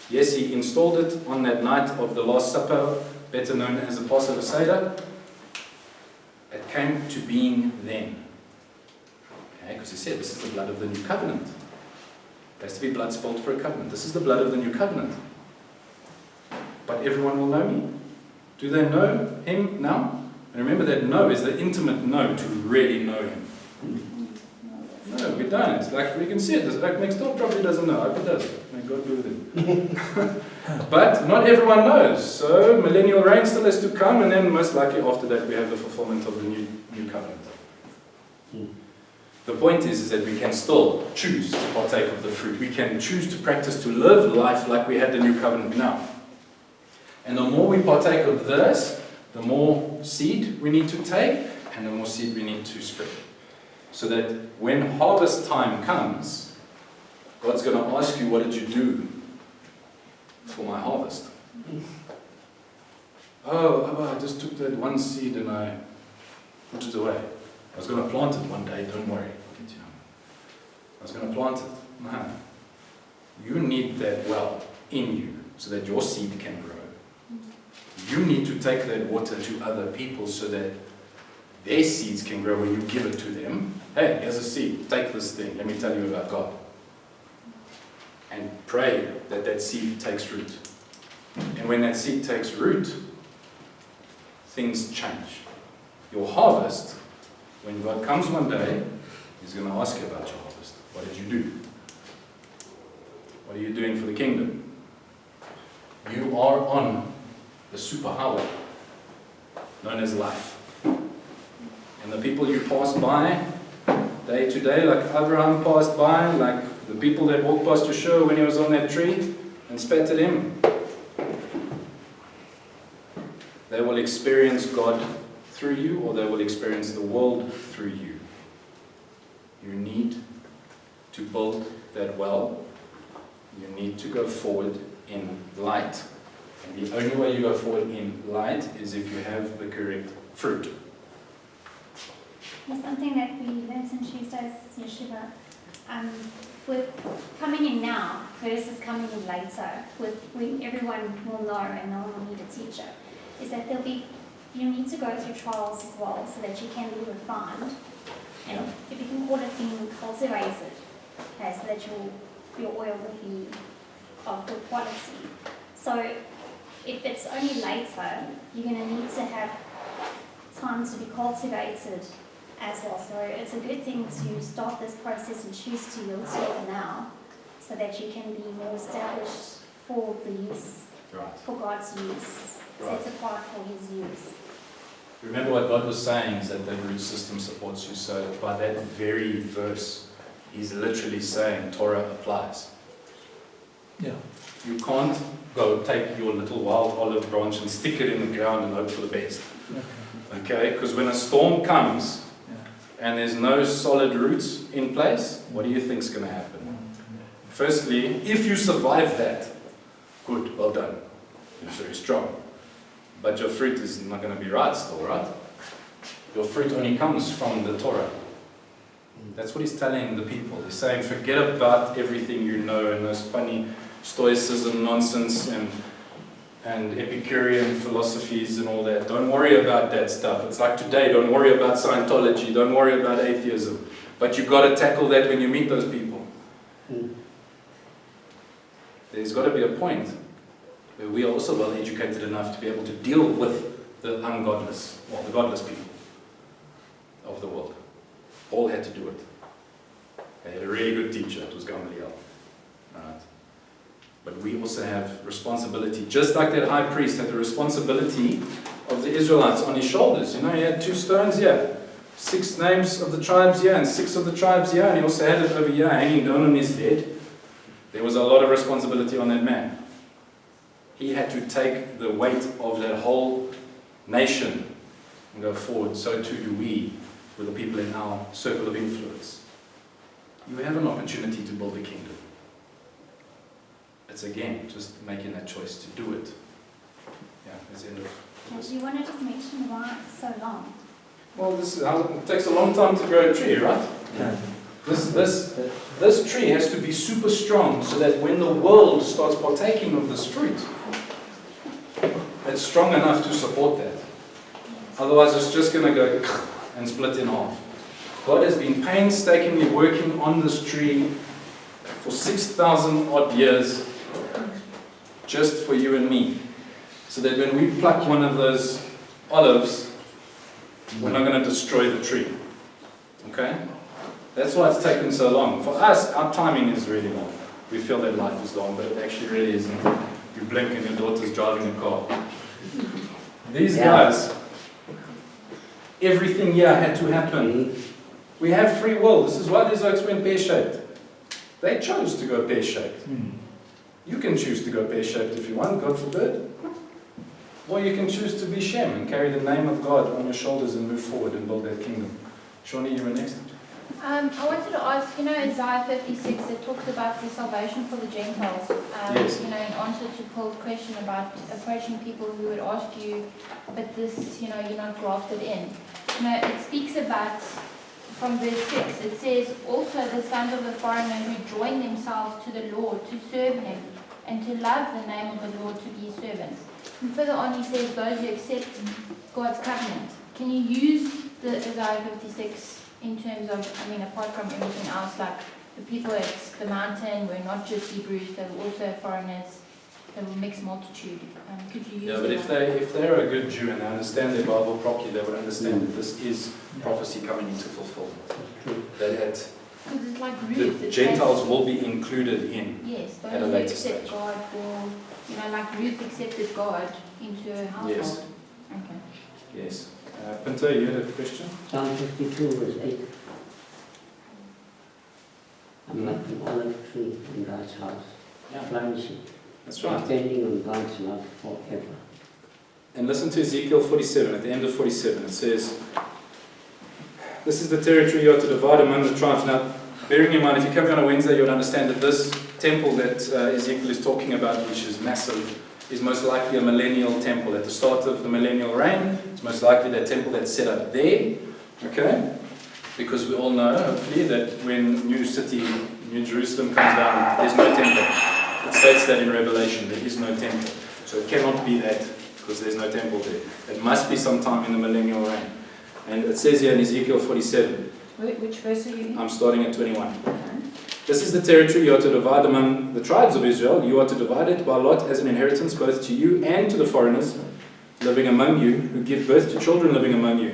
Yes, he installed it on that night of the Last Supper, better known as the Passover Seder. It came to being then. Okay, because he said, this is the blood of the new covenant. There has to be blood spilled for a covenant. This is the blood of the new covenant. But everyone will know me. Do they know him now? And remember that know is the intimate know, to really know him. No, we don't. Like we can see it. Like next door probably doesn't know. I hope it does. May God be with him. But not everyone knows. So millennial reign still has to come, and then most likely after that we have the fulfillment of the new covenant. The point is that we can still choose to partake of the fruit. We can choose to practice to live life like we had the new covenant now. And the more we partake of this, the more seed we need to take, and the more seed we need to spread. So that when harvest time comes, God's going to ask you, what did you do for my harvest? Oh, Abba, I just took that one seed and I put it away. I was going to plant it one day, don't worry. I was going to plant it. No. You need that well in you so that your seed can grow. You need to take that water to other people so that their seeds can grow when you give it to them. Hey, here's a seed. Take this thing. Let me tell you about God. And pray that that seed takes root. And when that seed takes root, things change. Your harvest, when God comes one day, He's going to ask you about your harvest. What did you do? What are you doing for the kingdom? You are on the superhighway known as life. And the people you pass by day to day, like Abraham passed by, like the people that walked past Yeshua when he was on that tree and spat at him, they will experience God through you, or they will experience the world through you. You need to build that well. You need to go forward in light. And the only way you go forward in light is if you have the correct fruit. There's something that we learned in Tuesday's yeshiva. With coming in now versus coming in later, when everyone will know and no one will need a teacher, is that you need to go through trials as well so that you can be refined. And if you can call it being cultivated, okay, so that your oil will be of good quality. So if it's only later, you're going to need to have time to be cultivated as well. So it's a good thing to start this process and choose to yield to it now, so that you can be more established for the use, Right. for God's use, Right. set apart for His use. Remember what God was saying is that the root system supports you. So by that very verse, He's literally saying Torah applies. Yeah. You can't go take your little wild olive branch and stick it in the ground and hope for the best. Okay? Because when a storm comes and there's no solid roots in place, what do you think is going to happen? Firstly, if you survive that, good, well done. You're very strong. But your fruit is not going to be right still, right? Your fruit only comes from the Torah. That's what He's telling the people. He's saying, forget about everything you know and those funny Stoicism nonsense and Epicurean philosophies and all that. Don't worry about that stuff. It's like today, don't worry about Scientology, don't worry about atheism. But you've got to tackle that when you meet those people. There's got to be a point where we are also well educated enough to be able to deal with the ungodless, or the godless people of the world. All had to do it. They had a really good teacher, it was Gamaliel. Right? But we also have responsibility, just like that high priest had the responsibility of the Israelites on his shoulders. You know, he had 2 stones here, 6 names of the tribes here, and 6 of the tribes here, and he also had it over here hanging down on his head. There was a lot of responsibility on that man. He had to take the weight of that whole nation and go forward. So too do we with the people in our circle of influence. You have an opportunity to build a kingdom. It's again just making that choice to do it. Yeah, that's the end of Now, do you want to just mention why it's so long? Well, it takes a long time to grow a tree, right? Yeah. This tree has to be super strong so that when the world starts partaking of this fruit, it's strong enough to support that. Otherwise, it's just going to go and split in half. God has been painstakingly working on this tree for 6,000 odd years just for you and me. So that when we pluck one of those olives, we're not going to destroy the tree. Okay? That's why it's taken so long. For us, our timing is really long. We feel that life is long, but it actually really isn't. You blink and your daughter's driving a car. These guys, everything here had to happen. We have free will. This is why these oaks went pear-shaped. They chose to go pear-shaped. You can choose to go pear-shaped if you want, God forbid. Or you can choose to be Shem and carry the name of God on your shoulders and move forward and build that kingdom. Shawnee, you were next. I wanted to ask, Isaiah 56, it talks about the salvation for the Gentiles. Yes. In answer to Paul's question about approaching people who would ask you, but this, you're not grafted in. It speaks about, from verse 6, it says, also the sons of the foreigner who join themselves to the Lord to serve Him and to love the name of the Lord to be servants. And further on he says, those who accept God's covenant. Can you use the Isaiah 56 in terms of, apart from everything else, like the people at the mountain were not just Hebrews, they were also foreigners, they were mixed multitude. Could you use Yeah, but if they're a good Jew and they understand their Bible properly, they would understand that this is prophecy coming into fulfillment. That Because it's like the Ruth. it Gentiles says- will be included in. Yes, at a those who later accept stage. God will, like Ruth accepted God into her household. Yes. Okay. Yes. Pinto, you had a question? Psalm 52 verse 8. I'm like an olive tree in God's house, flourishing, That's right. standing on God's love forever. And listen to Ezekiel 47, at the end of 47, it says, this is the territory you are to divide among the tribes. Now, bearing in mind, if you come here on a Wednesday, you'll understand that this temple that Ezekiel is talking about, which is massive, is most likely a millennial temple. At the start of the millennial reign, it's most likely that temple that's set up there, okay? Because we all know, hopefully, that when New City, New Jerusalem comes down, there's no temple. It states that in Revelation, there is no temple. So it cannot be that, because there's no temple there. It must be sometime in the millennial reign. And it says here in Ezekiel 47, Which verse are you in? I'm starting at 21. This is the territory you are to divide among the tribes of Israel. You are to divide it by lot as an inheritance both to you and to the foreigners living among you, who give birth to children living among you.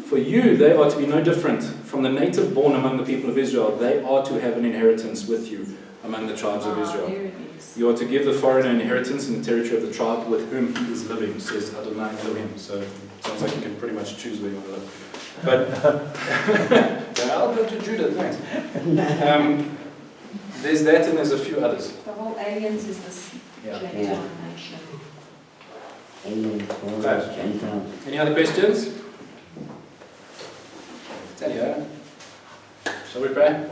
For you, they are to be no different from the native born among the people of Israel. They are to have an inheritance with you among the tribes of Israel. There it is. You are to give the foreigner inheritance in the territory of the tribe with whom he is living, says Adonai Elohim. So it sounds like you can pretty much choose where you want to live. But I'll go to Judah, thanks. There's that and there's a few others. The whole aliens is this Yeah. Gentile nation. Alien, foreigners, Gentiles. Any other questions? Talia, shall we pray?